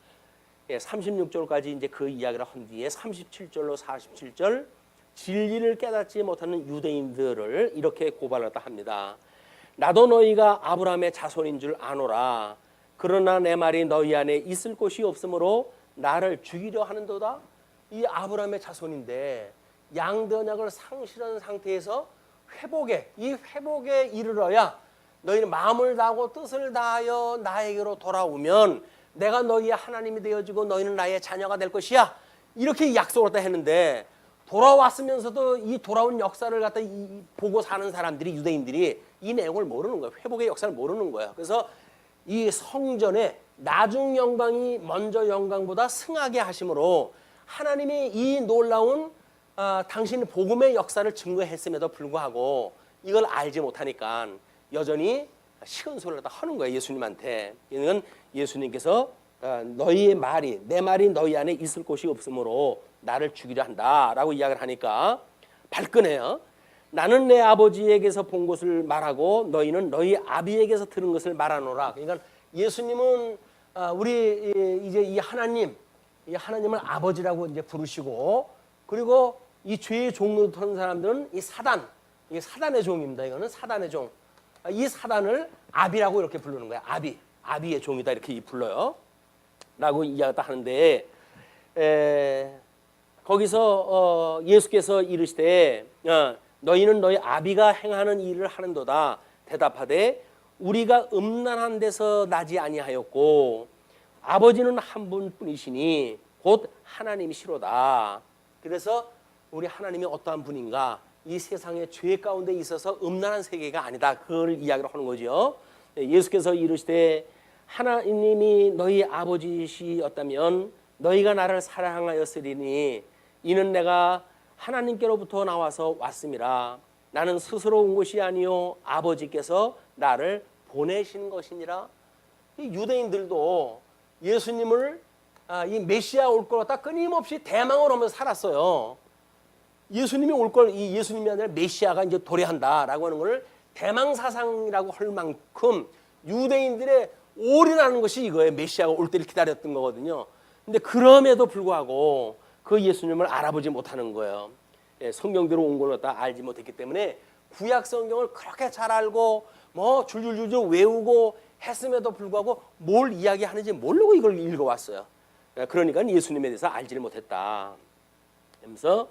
36절까지 이제 그 이야기를 한 뒤에 37절로 47절 진리를 깨닫지 못하는 유대인들을 이렇게 고발했다 합니다. 나도 너희가 아브라함의 자손인 줄 아노라. 그러나 내 말이 너희 안에 있을 곳이 없으므로 나를 죽이려 하는도다. 이 아브라함의 자손인데 양대 언약을 상실한 상태에서 이 회복에 이르러야 너희는 마음을 다하고 뜻을 다하여 나에게로 돌아오면 내가 너희의 하나님이 되어지고 너희는 나의 자녀가 될 것이야. 이렇게 약속을 했다 했는데 돌아왔으면서도 이 돌아온 역사를 갖다 보고 사는 사람들이 유대인들이 이 내용을 모르는 거예요. 회복의 역사를 모르는 거예요. 그래서 이 성전에 나중 영광이 먼저 영광보다 승하게 하심으로 하나님이 이 놀라운 당신의 복음의 역사를 증거했음에도 불구하고 이걸 알지 못하니까 여전히 식은 소리를 다 하는 거예요. 예수님한테. 이건 예수님께서 너희의 말이 내 말이 너희 안에 있을 곳이 없으므로 나를 죽이려 한다라고 이야기를 하니까 발끈해요. 나는 내 아버지에게서 본 것을 말하고 너희는 너희 아비에게서 들은 것을 말하노라. 그러니까 예수님은 우리 이제 이 하나님을 아버지라고 이제 부르시고 그리고 이 죄의 종로 하는 사람들은 이게 사단의 종입니다. 이거는 사단의 종. 이 사단을 아비라고 이렇게 부르는 거야. 아비의 종이다 이렇게 불러요. 라고 이야기를 하는데 거기서 예수께서 이르시되 너희는 너희 아비가 행하는 일을 하는도다. 대답하되 우리가 음란한 데서 나지 아니하였고 아버지는 한 분뿐이시니 곧 하나님이시로다. 그래서 우리 하나님이 어떠한 분인가? 이 세상의 죄 가운데 있어서 음란한 세계가 아니다. 그걸 이야기를 하는 거죠. 예수께서 이르시되 하나님이 너희 아버지시였다면 너희가 나를 사랑하였으리니 이는 내가 하나님께로부터 나와서 왔음이라. 나는 스스로 온 것이 아니요 아버지께서 나를 보내신 것이니라. 이 유대인들도 예수님을 이 메시아 올 걸 갖다 끊임없이 대망을 하면서 살았어요. 예수님이 올 걸 이 예수님이 아니라 메시아가 이제 도래한다라고 하는 것을 대망 사상이라고 할 만큼 유대인들의 올인하는 것이 이거예요. 메시아가 올 때를 기다렸던 거거든요. 근데 그럼에도 불구하고 그 예수님을 알아보지 못하는 거예요. 성경대로 온 걸 갖다 알지 못했기 때문에 구약 성경을 그렇게 잘 알고 뭐 줄줄줄 외우고 했음에도 불구하고 뭘 이야기하는지 모르고 이걸 읽어왔어요. 그러니까 예수님에 대해서 알지를 못했다. 그래서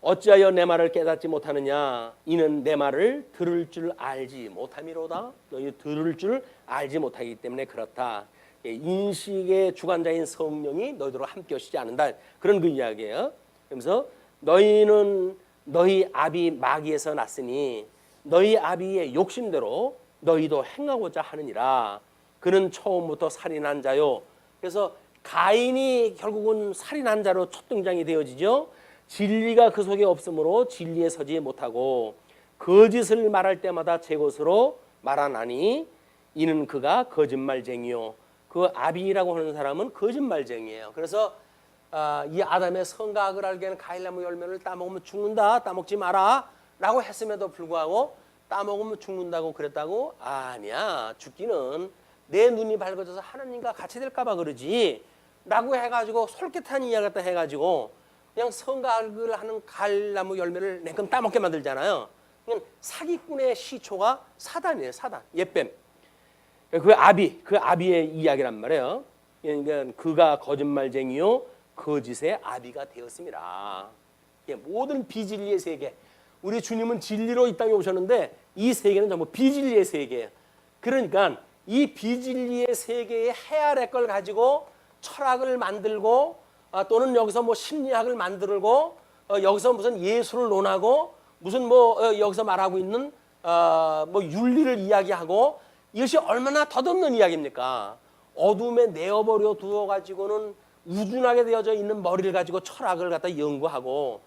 어찌하여 내 말을 깨닫지 못하느냐? 이는 내 말을 들을 줄 알지 못함이로다. 너희 들을 줄 알지 못하기 때문에 그렇다. 인식의 주관자인 성령이 너희들과 함께 하시지 않는다. 그런 그 이야기예요. 그러면서 너희는 너희 아비 마귀에서 났으니 너희 아비의 욕심대로 너희도 행하고자 하느니라. 그는 처음부터 살인한 자요. 그래서 가인이 결국은 살인한 자로 첫 등장이 되어지죠. 진리가 그 속에 없으므로 진리에 서지 못하고 거짓을 말할 때마다 제 것으로 말하나니 이는 그가 거짓말쟁이요. 그 아비라고 하는 사람은 거짓말쟁이에요. 그래서 이 아담의 선과 악을 알게 하는 과일나무 열매를 따먹으면 죽는다. 따먹지 마라 라고 했음에도 불구하고 따먹으면 죽는다고 그랬다고? 아니야. 죽기는 내 눈이 밝아져서 하나님과 같이 될까 봐 그러지 라고 해가지고 솔깃한 이야기 갖다 해가지고 그냥 선과 악을 하는 과일나무 열매를 냉큼 따먹게 만들잖아요. 그냥 사기꾼의 시초가 사단이에요. 사단, 옛뱀. 그 아비의 이야기란 말이에요. 그러니까 그가 거짓말쟁이요 거짓의 아비가 되었습니다. 모든 비진리의 세계. 우리 주님은 진리로 이 땅에 오셨는데 이 세계는 전부 비진리의 세계예요. 그러니까 이 비진리의 세계의 해아래 걸 가지고 철학을 만들고 또는 여기서 뭐 심리학을 만들고 여기서 무슨 예술을 논하고 무슨 뭐 여기서 말하고 있는 뭐 윤리를 이야기하고 이것이 얼마나 덧없는 이야기입니까? 어둠에 내어버려 두어가지고는 우둔하게 되어져 있는 머리를 가지고 철학을 갖다 연구하고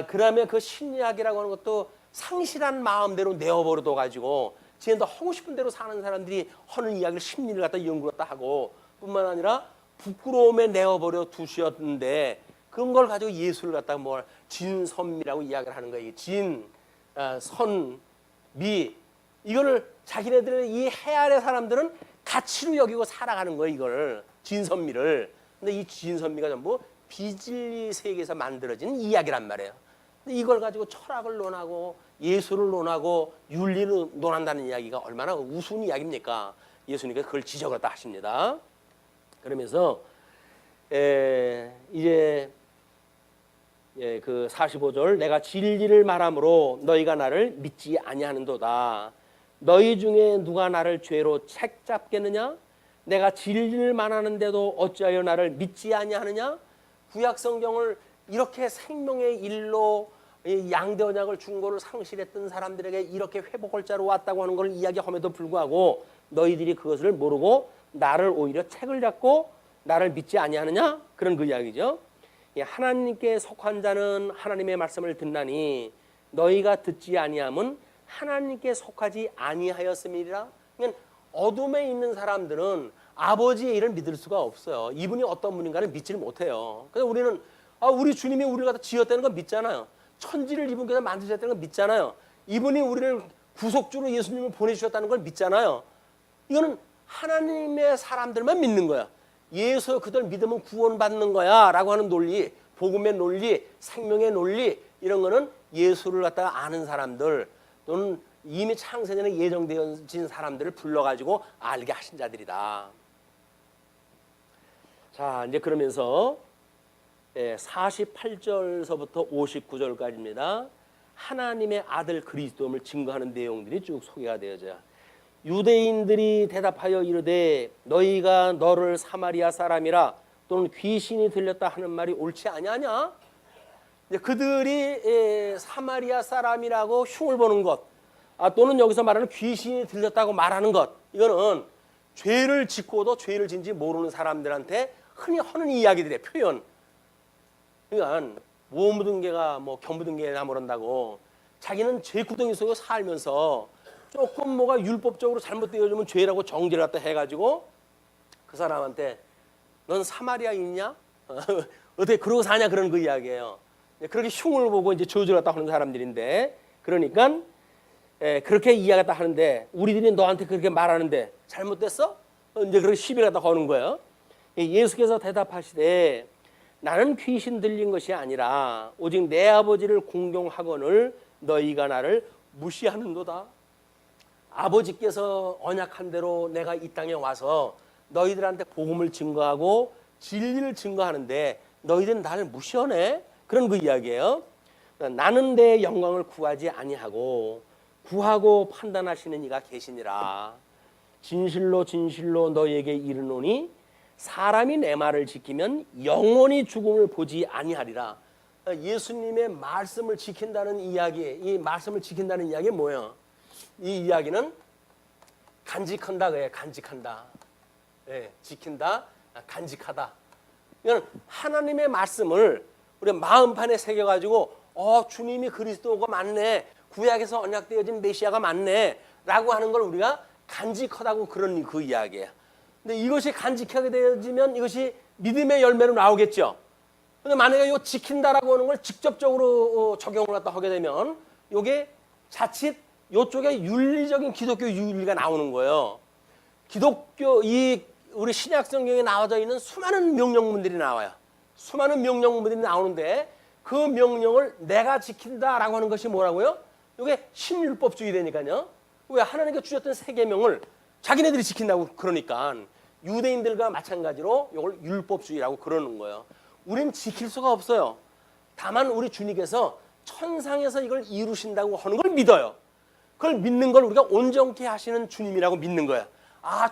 그다음에 그 심리학이라고 하는 것도 상실한 마음대로 내어버려 둬가지고 지네도 하고 싶은 대로 사는 사람들이 하는 이야기를 심리를 갖다 연구를 갖다 하고 뿐만 아니라 부끄러움에 내어버려 두셨는데 그런 걸 가지고 예술을 갖다가 뭘 진선미라고 이야기를 하는 거예요. 진, 선, 미 이거를 자기네들의 이 해아래 사람들은 가치로 여기고 살아가는 거예요. 이걸 진선미를. 근데 이 진선미가 전부 비진리 세계에서 만들어진 이야기란 말이에요. 근데 이걸 가지고 철학을 논하고 예술을 논하고 윤리를 논한다는 이야기가 얼마나 우스운 이야기입니까? 예수님께서 그걸 지적을 다 하십니다. 그러면서 이제 그 45절 내가 진리를 말함으로 너희가 나를 믿지 아니하는도다. 너희 중에 누가 나를 죄로 책잡겠느냐? 내가 진리를 말하는데도 어찌하여 나를 믿지 아니하느냐? 구약 성경을 이렇게 생명의 일로 양대 언약을 중고를 상실했던 사람들에게 이렇게 회복할 자로 왔다고 하는 걸 이야기함에도 불구하고 너희들이 그것을 모르고 나를 오히려 책을 잡고 나를 믿지 아니하느냐? 그런 그 이야기죠. 하나님께 속한 자는 하나님의 말씀을 듣나니 너희가 듣지 아니함은 하나님께 속하지 아니하였음이라. 그러니까 어둠에 있는 사람들은 아버지의 일을 믿을 수가 없어요. 이분이 어떤 분인가를 믿지를 못해요. 그래서 우리는 우리 주님이 우리를 갖다 지었다는 건 믿잖아요. 천지를 이분께서 만드셨다는 건 믿잖아요. 이분이 우리를 구속주로 예수님을 보내주셨다는 걸 믿잖아요. 이거는 하나님의 사람들만 믿는 거야. 예수 그들 믿으면 구원받는 거야 라고 하는 논리, 복음의 논리, 생명의 논리, 이런 거는 예수를 갖다가 아는 사람들 또는 이미 창세전에 예정되어진 사람들을 불러가지고 알게 하신 자들이다. 자, 이제 그러면서 48절서부터 59절까지입니다. 하나님의 아들 그리스도임을 증거하는 내용들이 쭉 소개가 되어져요. 유대인들이 대답하여 이르되 너희가 너를 사마리아 사람이라 또는 귀신이 들렸다 하는 말이 옳지 아니하냐? 그들이 사마리아 사람이라고 흉을 보는 것, 또는 여기서 말하는 귀신이 들렸다고 말하는 것, 이거는 죄를 짓고도 죄를 짓는지 모르는 사람들한테 흔히 하는 이야기들의 표현. 그러니까 모 묻은 개가 겨 묻은 개나 모른다고 자기는 죄구덩이 속에 살면서 조금 뭐가 율법적으로 잘못되어지면 죄라고 정죄를 갖다 해가지고 그 사람한테 넌 사마리아인이냐? 어떻게 그러고 사냐? 그런 그 이야기예요. 그렇게 흉을 보고 이제 저주를 갖다 하는 사람들인데, 그러니까 그렇게 이야기했다 하는데 우리들이 너한테 그렇게 말하는데 잘못됐어? 이제 그렇게 시비를 갖다 거는 거예요. 예수께서 대답하시되 나는 귀신 들린 것이 아니라 오직 내 아버지를 공경하거늘 너희가 나를 무시하는도다. 아버지께서 언약한 대로 내가 이 땅에 와서 너희들한테 복음을 증거하고 진리를 증거하는데 너희들은 나를 무시하네? 그런 그 이야기예요. 나는 내 영광을 구하지 아니하고 구하고 판단하시는 이가 계시니라. 진실로 진실로 너희에게 이르노니 사람이 내 말을 지키면 영원히 죽음을 보지 아니하리라. 예수님의 말씀을 지킨다는 이야기, 이 말씀을 지킨다는 이야기는 뭐예요? 이 이야기는 간직한다 그래. 간직한다. 지킨다, 간직하다. 이건 하나님의 말씀을 우리 마음판에 새겨가지고 주님이 그리스도가 맞네, 구약에서 언약되어진 메시아가 맞네 라고 하는 걸 우리가 간직하다고 그런 그 이야기예요. 근데 이것이 간직하게 되어지면 이것이 믿음의 열매로 나오겠죠. 근데 만약에 이거 지킨다라고 하는 걸 직접적으로 적용을 갖다 하게 되면 이게 자칫 이쪽에 윤리적인 기독교 윤리가 나오는 거예요. 기독교 우리 신약 성경에 나와져 있는 수많은 명령문들이 나와요. 수많은 명령문들이 나오는데 그 명령을 내가 지킨다라고 하는 것이 뭐라고요? 이게 신율법주의라니까요. 왜 하나님께 주셨던 세 계명을 자기네들이 지킨다고 그러니까 유대인들과 마찬가지로 이걸 율법주의라고 그러는 거예요. 우리는 지킬 수가 없어요. 다만 우리 주님께서 천상에서 이걸 이루신다고 하는 걸 믿어요. 그걸 믿는 걸 우리가 온전케 하시는 주님이라고 믿는 거야.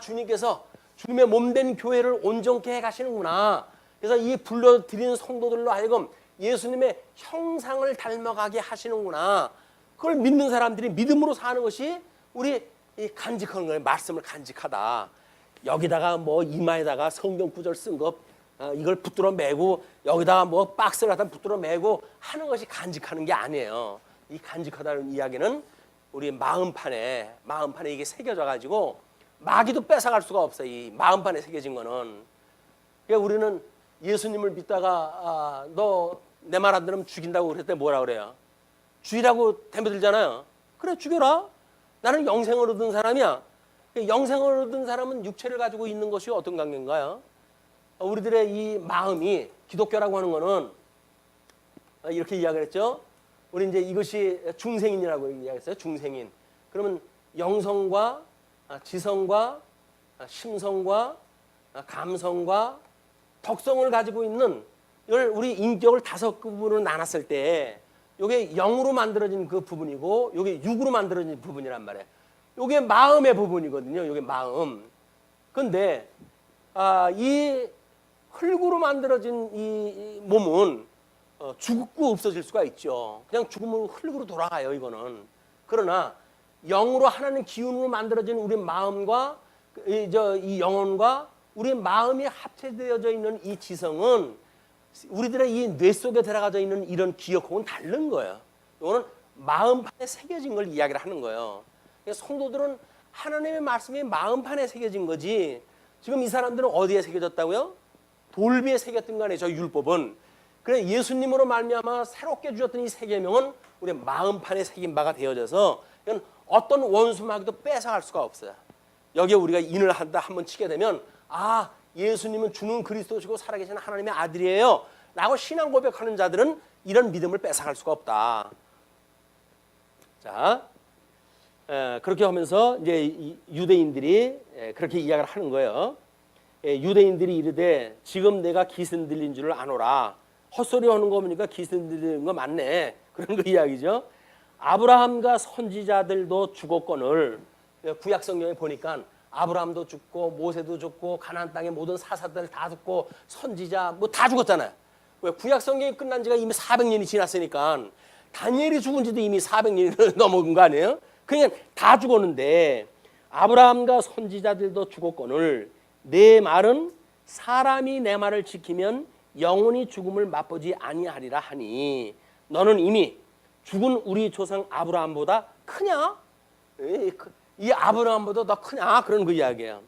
주님께서 주님의 몸된 교회를 온전케 해 가시는구나. 그래서 이 불러드리는 성도들로 하여금 예수님의 형상을 닮아가게 하시는구나. 그걸 믿는 사람들이 믿음으로 사는 것이 우리 이 간직하는 거예요. 말씀을 간직하다. 여기다가 이마에다가 성경 구절 쓴 거 이걸 붙들어 매고 여기다가 박스를 갖다 붙들어 매고 하는 것이 간직하는 게 아니에요. 이 간직하다는 이야기는 우리 마음판에 이게 새겨져 가지고 마귀도 뺏어갈 수가 없어요. 이 마음판에 새겨진 거는. 그러니까 우리는 예수님을 믿다가 너 내 말 안 들으면 죽인다고 그랬을 때 뭐라 그래요? 죽이라고 덤벼들잖아요. 그래, 죽여라. 나는 영생을 얻은 사람이야. 영생을 얻은 사람은 육체를 가지고 있는 것이 어떤 관계인가요? 우리들의 이 마음이 기독교라고 하는 거는 이렇게 이야기를 했죠. 우리 이제 이것이 중생인이라고 이야기했어요. 중생인. 그러면 영성과 지성과 심성과 감성과 덕성을 가지고 있는 이걸 우리 인격을 5부분으로 나눴을 때 이게 영으로 만들어진 그 부분이고 이게 육으로 만들어진 부분이란 말이에요. 이게 마음의 부분이거든요. 이게 마음. 근데 이 흙으로 만들어진 이 몸은 죽고 없어질 수가 있죠. 그냥 죽으면 흙으로 돌아가요, 이거는. 그러나 영으로 하나님 기운으로 만들어진 우리 마음과 이 영혼과 우리 마음이 합체되어져 있는 이 지성은 우리들의 이 뇌 속에 들어가져 있는 이런 기억하고는 다른 거예요. 이거는 마음판에 새겨진 걸 이야기를 하는 거예요. 성도들은 하나님의 말씀이 마음판에 새겨진 거지. 지금 이 사람들은 어디에 새겨졌다고요? 돌비에 새겼던 거 아니에요. 저 율법은. 그래 예수님으로 말미암아 새롭게 주셨던 이 새 계명은 우리 마음판에 새긴 바가 되어져서 이건 어떤 원수마귀도 뺏어갈 수가 없어요. 여기에 우리가 인을 한다 한번 치게 되면 예수님은 주는 그리스도시고 살아계신 하나님의 아들이에요 라고 신앙 고백하는 자들은 이런 믿음을 뺏어갈 수가 없다. 자, 그렇게 하면서 이제 유대인들이 그렇게 이야기를 하는 거예요. 유대인들이 이르되 지금 내가 기승 들린 줄을 아노라. 헛소리 하는 거 보니까 기승 들리는 거 맞네. 그런 거 이야기죠. 아브라함과 선지자들도 죽었거늘. 구약 성경에 보니까 아브라함도 죽고 모세도 죽고 가나안 땅의 모든 사사들 다 죽고 선지자 뭐 다 죽었잖아요. 왜 구약 성경이 끝난 지가 이미 400년이 지났으니까 다니엘이 죽은 지도 이미 400년이 넘은 거 아니에요? 그냥 다 죽었는데 아브라함과 선지자들도 죽었거늘 내 말은 사람이 내 말을 지키면 영원히 죽음을 맛보지 아니하리라 하니 너는 이미 죽은 우리 조상 아브라함보다 크냐? 이 아브라함보다 더 크냐? 그런 그 이야기예요.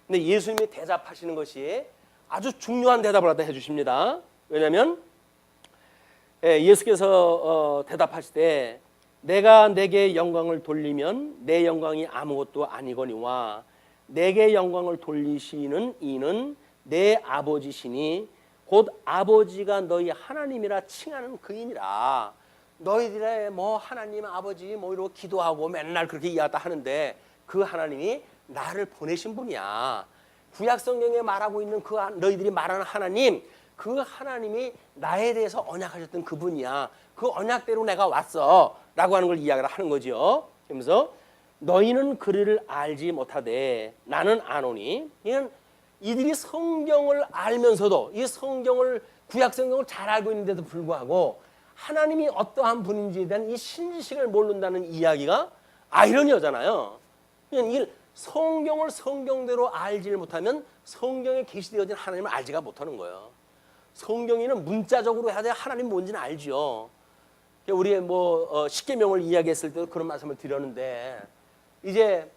근데 예수님이 대답하시는 것이 아주 중요한 대답을 갖다 해주십니다. 왜냐하면 예수께서 대답하실 때 내가 내게 영광을 돌리면 내 영광이 아무것도 아니거니와 내게 영광을 돌리시는 이는 내 아버지시니 곧 아버지가 너희 하나님이라 칭하는 그이니라. 너희들의 뭐 하나님 아버지 뭐 이러고 기도하고 맨날 그렇게 이야기하다 하는데 그 하나님이 나를 보내신 분이야. 구약 성경에 말하고 있는 그 너희들이 말하는 하나님, 그 하나님이 나에 대해서 언약하셨던 그분이야. 그 언약대로 내가 왔어 라고 하는 걸 이야기를 하는 거죠. 그러면서 너희는 그를 알지 못하되 나는 아노니. 이들이 성경을 알면서도 이 성경을 구약 성경을 잘 알고 있는데도 불구하고 하나님이 어떠한 분인지에 대한 이 신지식을 모른다는 이야기가 아이러니하잖아요. 이 성경을 성경대로 알지를 못하면 성경에 계시되어진 하나님을 알지가 못하는 거예요. 성경에는 문자적으로 해야 돼 하나님 뭔지는 알죠. 우리 뭐 십계명을 이야기했을 때도 그런 말씀을 드렸는데 이제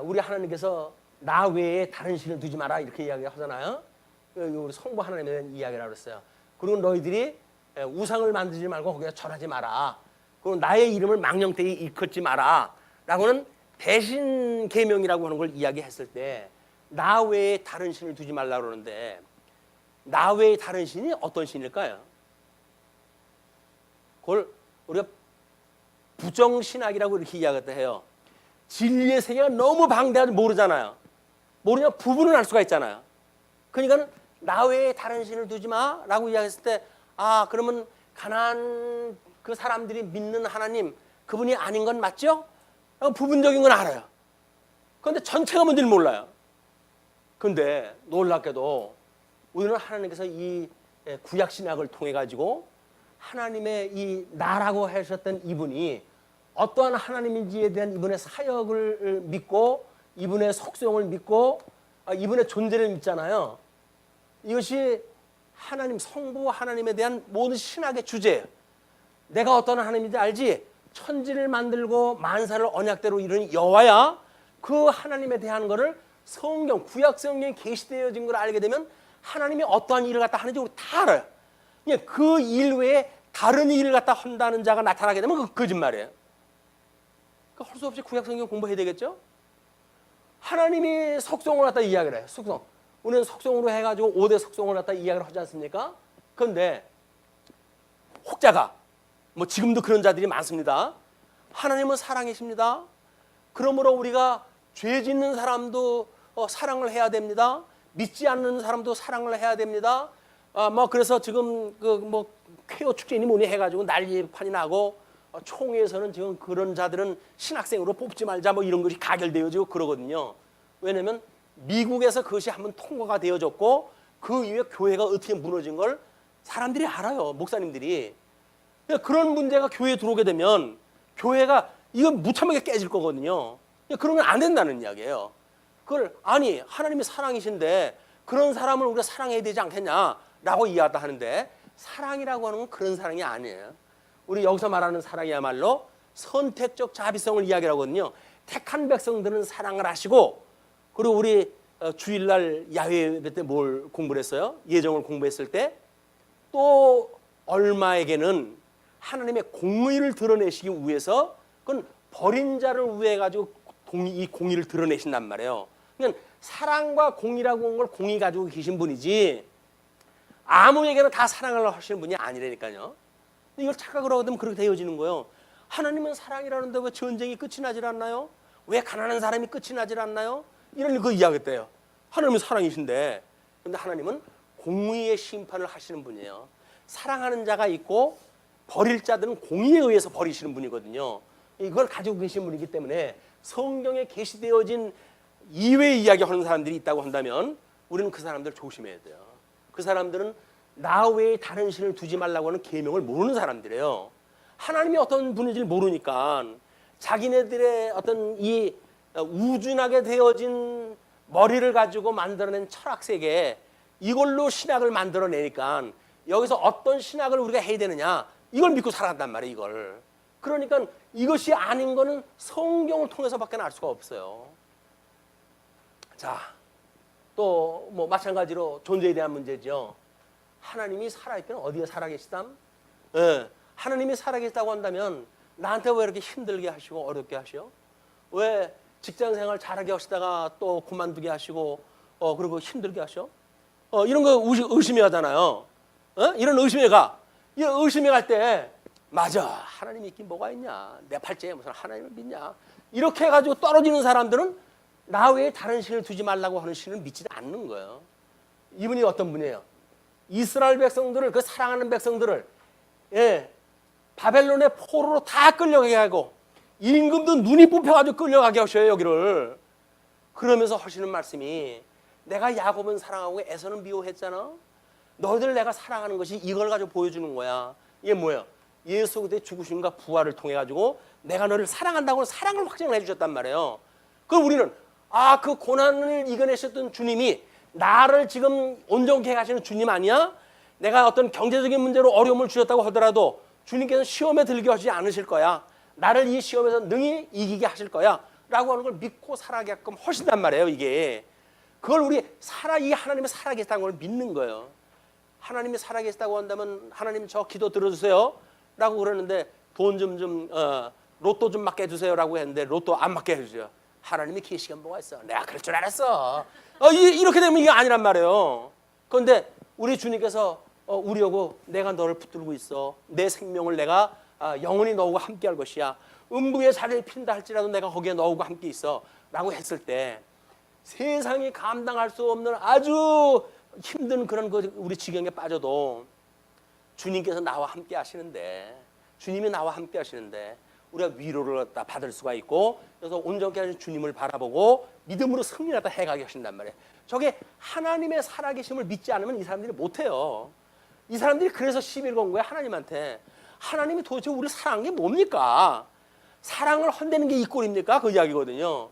우리 하나님께서 나 외에 다른 신을 두지 마라 이렇게 이야기하잖아요. 우리 성부 하나님에 대한 이야기라고 그랬어요. 그리고 너희들이 우상을 만들지 말고 거기에 절하지 마라. 그리고 나의 이름을 망령되이 일컫지 마라. 라고는 대신 계명이라고 하는 걸 이야기했을 때 나 외에 다른 신을 두지 말라고 그러는데 나 외에 다른 신이 어떤 신일까요? 그걸 우리가 부정신학이라고 이렇게 이야기해요. 진리의 세계가 너무 방대하지 모르잖아요. 모르냐 부분을 알 수가 있잖아요. 그러니까 나 외에 다른 신을 두지 마라고 이야기했을 때 그러면 가나안 그 사람들이 믿는 하나님 그분이 아닌 건 맞죠? 부분적인 건 알아요. 그런데 전체가 뭔지는 몰라요. 그런데 놀랍게도 우리는 하나님께서 이 구약 신약을 통해 가지고 하나님의 이 나라고 하셨던 이분이 어떠한 하나님인지에 대한 이분의 사역을 믿고 이분의 속성을 믿고 이분의 존재를 믿잖아요. 이것이 하나님 성부 하나님에 대한 모든 신학의 주제예요. 내가 어떤 하나님인지 알지? 천지를 만들고 만사를 언약대로 이루는 여호와야. 그 하나님에 대한 거를 성경 구약 성경에 계시되어진 걸 알게 되면 하나님이 어떠한 일을 갖다 하는지 우리 다 알아요. 그 일 외에 다른 일을 갖다 한다는 자가 나타나게 되면 그 거짓말이에요. 할 수 없이 구약 성경 공부해야 되겠죠? 하나님이 속성을 갖다 이야기를 해요. 속성. 우리는 속성으로 해가지고 5대 속성을 갖다 이야기를 하지 않습니까? 그런데 혹자가 뭐 지금도 그런 자들이 많습니다. 하나님은 사랑이십니다. 그러므로 우리가 죄 짓는 사람도 사랑을 해야 됩니다. 믿지 않는 사람도 사랑을 해야 됩니다. 뭐 그래서 지금 그 뭐 쾌어 축제니 뭐니 해가지고 난리판이 나고 총회에서는 지금 그런 자들은 신학생으로 뽑지 말자 뭐 이런 것이 가결되어지고 그러거든요. 왜냐하면 미국에서 그것이 한번 통과가 되어졌고 그 이후에 교회가 어떻게 무너진 걸 사람들이 알아요. 목사님들이. 그런 문제가 교회에 들어오게 되면 교회가 이건 무참하게 깨질 거거든요. 그러면 안 된다는 이야기예요. 그걸 아니 하나님이 사랑이신데 그런 사람을 우리가 사랑해야 되지 않겠냐라고 이야기하다 하는데 사랑이라고 하는 건 그런 사랑이 아니에요. 우리 여기서 말하는 사랑이야말로 선택적 자비성을 이야기하거든요. 택한 백성들은 사랑을 하시고 그리고 우리 주일날 야훼 때 뭘 공부를 했어요? 예정을 공부했을 때 또 얼마에게는 하나님의 공의를 드러내시기 위해서 그건 버린 자를 위해 가지고 이 공의를 드러내신단 말이에요. 그러니까 사랑과 공의라고 하는 걸 공의 가지고 계신 분이지 아무에게나 다 사랑을 하시는 분이 아니라니까요. 이걸 착각을 하게 되면 그렇게 되어지는 거예요. 하나님은 사랑이라는데 왜 전쟁이 끝이 나질 않나요? 왜 가난한 사람이 끝이 나질 않나요? 이런 거 이야기했대요. 하나님은 사랑이신데 근데 하나님은 공의의 심판을 하시는 분이에요. 사랑하는 자가 있고 버릴 자들은 공의에 의해서 버리시는 분이거든요. 이걸 가지고 계신 분이기 때문에 성경에 계시되어진 이외의 이야기하는 사람들이 있다고 한다면 우리는 그 사람들 조심해야 돼요. 그 사람들은 나 외에 다른 신을 두지 말라고 하는 계명을 모르는 사람들이에요. 하나님이 어떤 분인지를 모르니까 자기네들의 어떤 이 우준하게 되어진 머리를 가지고 만들어낸 철학세계 이걸로 신학을 만들어내니까 여기서 어떤 신학을 우리가 해야 되느냐 이걸 믿고 살아간단 말이에요. 이걸. 그러니까 이것이 아닌 거는 성경을 통해서밖에 알 수가 없어요. 자, 또 뭐 마찬가지로 존재에 대한 문제죠. 하나님이 살아있기는 어디에 살아계시담? 예, 하나님이 살아계시다고 한다면 나한테 왜 이렇게 힘들게 하시고 어렵게 하셔? 왜 직장생활 잘하게 하시다가 또 그만두게 하시고 그리고 힘들게 하셔? 이런 거 의심해 하잖아요. 이런 의심해 가. 이 의심해 갈 때 맞아 하나님이 있긴 뭐가 있냐? 내 팔자에 무슨 하나님을 믿냐? 이렇게 해가지고 떨어지는 사람들은 나 외에 다른 신을 두지 말라고 하는 신을 믿지 않는 거예요. 이분이 어떤 분이에요? 이스라엘 백성들을 그 사랑하는 백성들을 바벨론의 포로로 다 끌려가게 하고 임금도 눈이 뽑혀가지고 끌려가게 하셔요. 여기를. 그러면서 하시는 말씀이 내가 야곱은 사랑하고 에서는 미워했잖아. 너희들 내가 사랑하는 것이 이걸 가지고 보여주는 거야. 이게 뭐예요? 예수 그리스도의 죽으심과 부활을 통해 가지고 내가 너를 사랑한다고 사랑을 확증을 해주셨단 말이에요. 그럼 우리는 그 고난을 이겨내셨던 주님이 나를 지금 온전케 하시는 주님 아니야? 내가 어떤 경제적인 문제로 어려움을 주셨다고 하더라도 주님께서 시험에 들게 하지 않으실 거야. 나를 이 시험에서 능히 이기게 하실 거야. 라고 하는 걸 믿고 살아가게끔 하신단 말이에요. 이게. 그걸 우리 이 하나님이 살아계시다는 걸 믿는 거예요. 하나님이 살아계시다고 한다면 하나님 저 기도 들어주세요. 라고 그러는데 돈 좀 로또 좀 맞게 해주세요. 라고 했는데 로또 안 맞게 해주세요. 하나님이 계시간 뭐가 있어. 내가 그럴 줄 알았어. 이렇게 되면 이게 아니란 말이에요. 그런데 우리 주님께서 우리하고 내가 너를 붙들고 있어. 내 생명을 내가 영원히 너하고 함께 할 것이야. 음부의 자리를 핀다 할지라도 내가 거기에 너하고 함께 있어. 라고 했을 때 세상이 감당할 수 없는 아주 힘든 그런 우리 지경에 빠져도 주님께서 나와 함께 하시는데 주님이 나와 함께 하시는데 우리가 위로를 받을 수가 있고 그래서 온전케 하신 주님을 바라보고 믿음으로 승리하다 해가게 하신단 말이에요. 저게 하나님의 살아계심을 믿지 않으면 이 사람들이 못해요. 이 사람들이 그래서 시비를 건 거예요. 하나님한테. 하나님이 도대체 우리를 사랑한 게 뭡니까? 사랑을 헌대는 게 이 꼴입니까? 그 이야기거든요.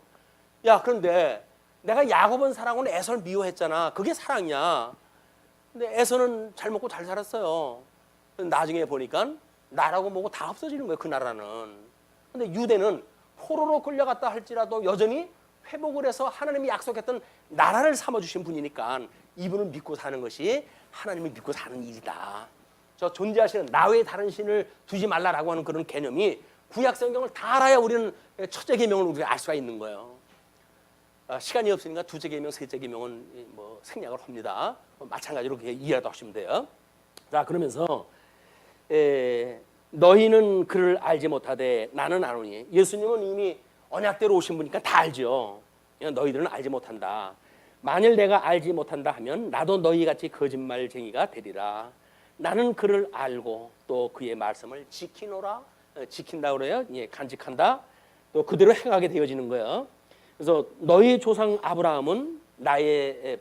야, 그런데 내가 야곱은 사랑은 에서를 미워했잖아. 그게 사랑이야. 근데 에서는 잘 먹고 잘 살았어요. 나중에 보니까 나라고 뭐고 다 없어지는 거예요. 그 나라는. 근데 유대는 포로로 끌려갔다 할지라도 여전히 회복을 해서 하나님이 약속했던 나라를 삼아주신 분이니까 이분을 믿고 사는 것이 하나님을 믿고 사는 일이다. 저 존재하시는 나 외에 다른 신을 두지 말라라고 하는 그런 개념이 구약 성경을 다 알아야 우리는 첫째 계명을 우리가 알 수가 있는 거예요. 시간이 없으니까 두째 계명, 셋째 계명은 뭐 생략을 합니다. 마찬가지로 그렇게 이해하다 하시면 돼요. 자, 그러면서 너희는 그를 알지 못하되 나는 아노니. 예수님은 이미 언약대로 오신 분이니까 다 알죠. 너희들은 알지 못한다. 만일 내가 알지 못한다 하면 나도 너희같이 거짓말쟁이가 되리라. 나는 그를 알고 또 그의 말씀을 지키노라. 지킨다 그래요. 예, 간직한다. 또 그대로 행하게 되어지는 거예요. 그래서 너희 조상 아브라함은 나의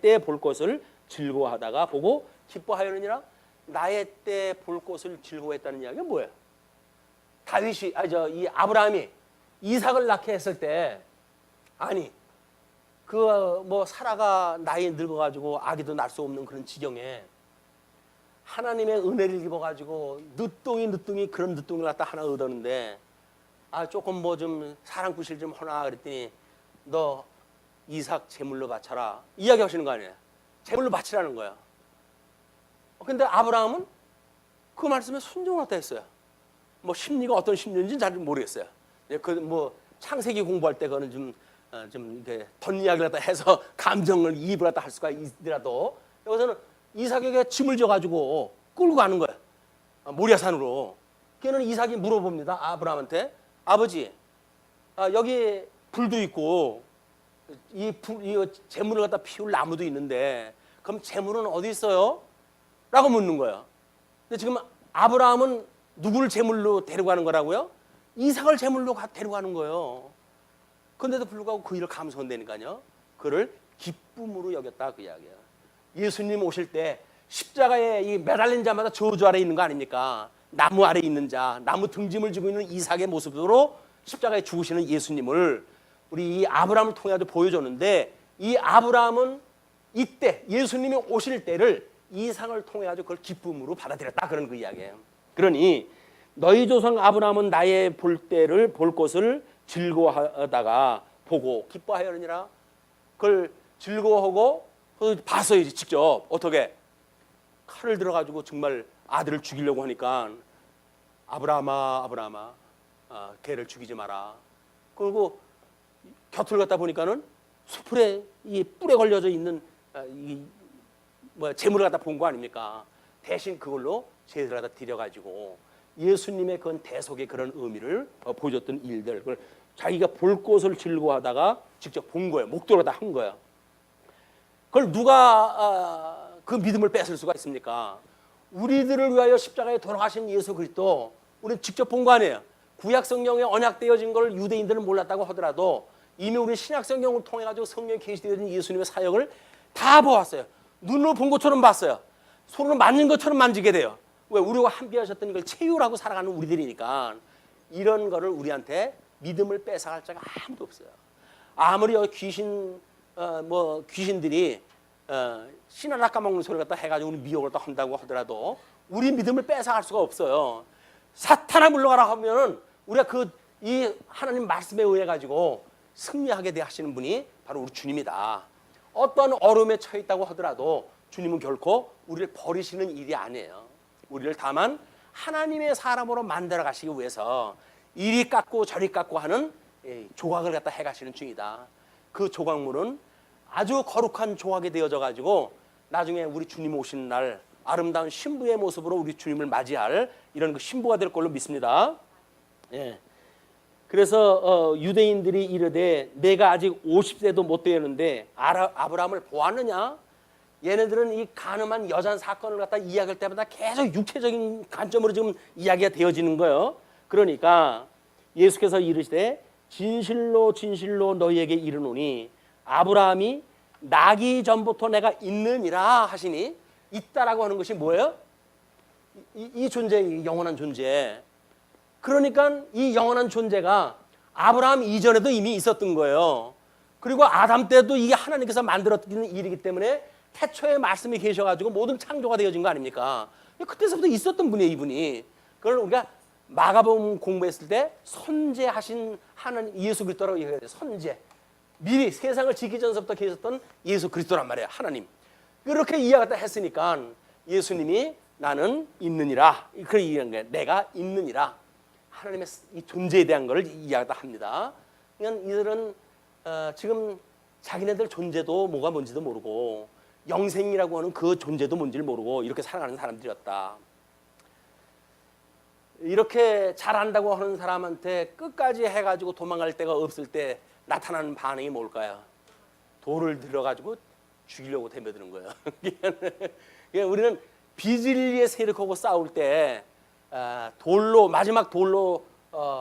때 볼 것을 즐거워하다가 보고 기뻐하였느니라. 나의 때 볼 것을 즐거워했다는 이야기가 뭐예요? 다윗이 이 아브라함이 이삭을 낳게 했을 때 아니 그 뭐 사라가 나이 늙어가지고 아기도 낳을 수 없는 그런 지경에 하나님의 은혜를 입어가지고 늦둥이 그런 늦둥이를 갖다 하나 얻었는데 조금 뭐 좀 사랑구실 좀 하나 그랬더니 너 이삭 제물로 바쳐라 이야기 하시는 거 아니에요? 제물로 바치라는 거야. 근데 아브라함은 그 말씀에 순종하다 했어요. 뭐 심리가 어떤 심리인지는 잘 모르겠어요. 그 뭐 창세기 공부할 때 그거는 좀 이렇게 덧이야기를 갖다 해서 감정을 이입을 갖다 할 수가 있더라도 여기서는 이삭에게 짐을 져가지고 끌고 가는 거야. 모리아산으로. 걔는 이삭이 물어봅니다. 아브라함한테 아버지 여기 불도 있고 이 재물을 갖다 피울 나무도 있는데 그럼 재물은 어디 있어요? 라고 묻는 거야. 근데 지금 아브라함은 누구를 제물로 데려가는 거라고요? 이삭을 제물로 데려가는 거예요. 그런데도 불구하고 그 일을 감수한다니까요. 그를 기쁨으로 여겼다 그 이야기야. 예수님 오실 때 십자가에 이 매달린 자마다 저주 아래 있는 거 아닙니까? 나무 아래 있는 자, 나무 등짐을 지고 있는 이삭의 모습으로 십자가에 죽으시는 예수님을 우리 이 아브라함을 통해서 보여줬는데 이 아브라함은 이때 예수님이 오실 때를 이삭을 통해 가지고 그걸 기쁨으로 받아들였다 그런 그 이야기예요. 그러니 너희 조상 아브라함은 나의 볼 때를 볼 것을 즐거워하다가 보고 기뻐하였느니라. 그걸 즐거워하고 봤어요 직접. 어떻게 칼을 들어가지고 정말 아들을 죽이려고 하니까 아브라함아 걔를 죽이지 마라. 그리고 곁을 갖다 보니까는 수풀에 이 뿔에 걸려져 있는 재물을 갖다 본 거 아닙니까? 대신 그걸로 제사를 갖다 드려가지고 예수님의 그런 대속의 그런 의미를 보여줬던 일들, 그걸 자기가 볼 것을 즐거워하다가 직접 본 거예요. 목도로 다 한 거예요. 그걸 누가 그 믿음을 뺏을 수가 있습니까? 우리들을 위하여 십자가에 돌아가신 예수 그리스도 우리는 직접 본 거 아니에요. 구약 성경에 언약되어진 걸 유대인들은 몰랐다고 하더라도 이미 우리 신약 성경을 통해 가지고 성경에 계시되어진 예수님의 사역을 다 보았어요. 눈으로 본 것처럼 봤어요. 손으로 만진 것처럼 만지게 돼요. 왜? 우리와 함께 하셨던 걸 체유라고 살아가는 우리들이니까. 이런 거를 우리한테 믿음을 뺏어갈 자가 아무도 없어요. 아무리 귀신들이 씨나 까먹는 소리 갖다 해가지고 우리 미혹을 또 한다고 하더라도 우리 믿음을 뺏어갈 수가 없어요. 사탄아 물러가라 하면은 우리가 이 하나님 말씀에 의해 가지고 승리하게 돼 하시는 분이 바로 우리 주님이다. 어떤 어려움에 처해 있다고 하더라도 주님은 결코 우리를 버리시는 일이 아니에요. 우리를 다만 하나님의 사람으로 만들어 가시기 위해서 이리 깎고 저리 깎고 하는 조각을 갖다 해가시는 중이다. 그 조각물은 아주 거룩한 조각이 되어져 가지고 나중에 우리 주님 오시는 날 아름다운 신부의 모습으로 우리 주님을 맞이할 이런 그 신부가 될 걸로 믿습니다. 예. 그래서 유대인들이 이르되 내가 아직 50세도 못 되었는데 아브라함을 보았느냐? 얘네들은 이 가늠한 여잔 사건을 갖다 이야기할 때마다 계속 육체적인 관점으로 지금 이야기가 되어지는 거예요. 그러니까 예수께서 이르시되 진실로 진실로 너희에게 이르노니 아브라함이 나기 전부터 내가 있느니라 하시니 있다라고 하는 것이 뭐예요? 이 존재, 이 영원한 존재. 그러니까 이 영원한 존재가 아브라함 이전에도 이미 있었던 거예요. 그리고 아담 때도 이게 하나님께서 만들었던 일이기 때문에 태초에 말씀이 계셔가지고 모든 창조가 되어진 거 아닙니까? 그때서부터 있었던 분이에요, 이분이. 그걸 우리가 마가복음 공부했을 때 선제하신 하나님 예수 그리스도라고 얘기해야 돼요. 선제. 미리 세상을 지기 전서부터 계셨던 예수 그리스도란 말이에요, 하나님. 그렇게 이야기했다 했으니까 예수님이 나는 있느니라. 그렇게 이야기한 거예요. 내가 있느니라. 하나님의 이 존재에 대한 것을 이야기하다 합니다. 그러니까 이들은 지금 자기네들 존재도 뭐가 뭔지도 모르고 영생이라고 하는 그 존재도 뭔지를 모르고 이렇게 살아가는 사람들이었다. 이렇게 잘한다고 하는 사람한테 끝까지 해가지고 도망갈 데가 없을 때 나타나는 반응이 뭘까요? 돌을 들어가지고 죽이려고 덤벼드는 거예요. 우리는 비진리의 세력하고 싸울 때 돌로 마지막 돌로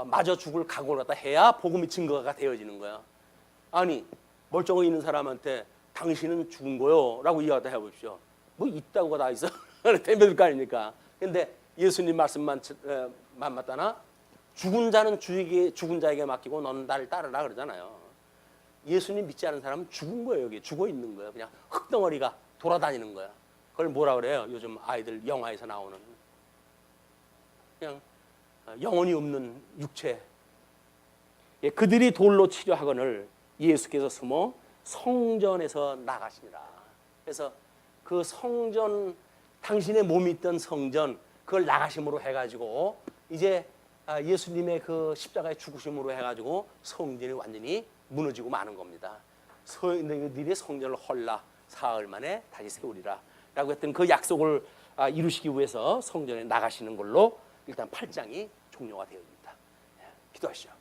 맞아 죽을 각오를 갖다 해야 복음의 증거가 되어지는 거야. 아니 멀쩡히 있는 사람한테 당신은 죽은 거요 라고 이야기를 해보십시오. 뭐 있다고가 다 있어. 덤벼들 거 아닙니까? 근데 예수님 말씀만 맞다나 죽은 자는 주에게 죽은 자에게 맡기고 너는 나를 따르라 그러잖아요. 예수님 믿지 않은 사람은 죽은 거예요. 여기 죽어 있는 거예요. 그냥 흙덩어리가 돌아다니는 거야. 그걸 뭐라 그래요? 요즘 아이들 영화에서 나오는 그냥 영혼이 없는 육체. 그들이 돌로 치려하거늘 예수께서 숨어 성전에서 나가시니라. 그래서 그 성전, 당신의 몸이 있던 성전, 그걸 나가심으로 해가지고 이제 예수님의 그 십자가의 죽으심으로 해가지고 성전이 완전히 무너지고 마는 겁니다. 너희들의 성전을 헐라 사흘 만에 다시 세우리라 라고 했던 그 약속을 이루시기 위해서 성전에 나가시는 걸로 일단 8장이 종료가 되어집니다. 기도하시죠.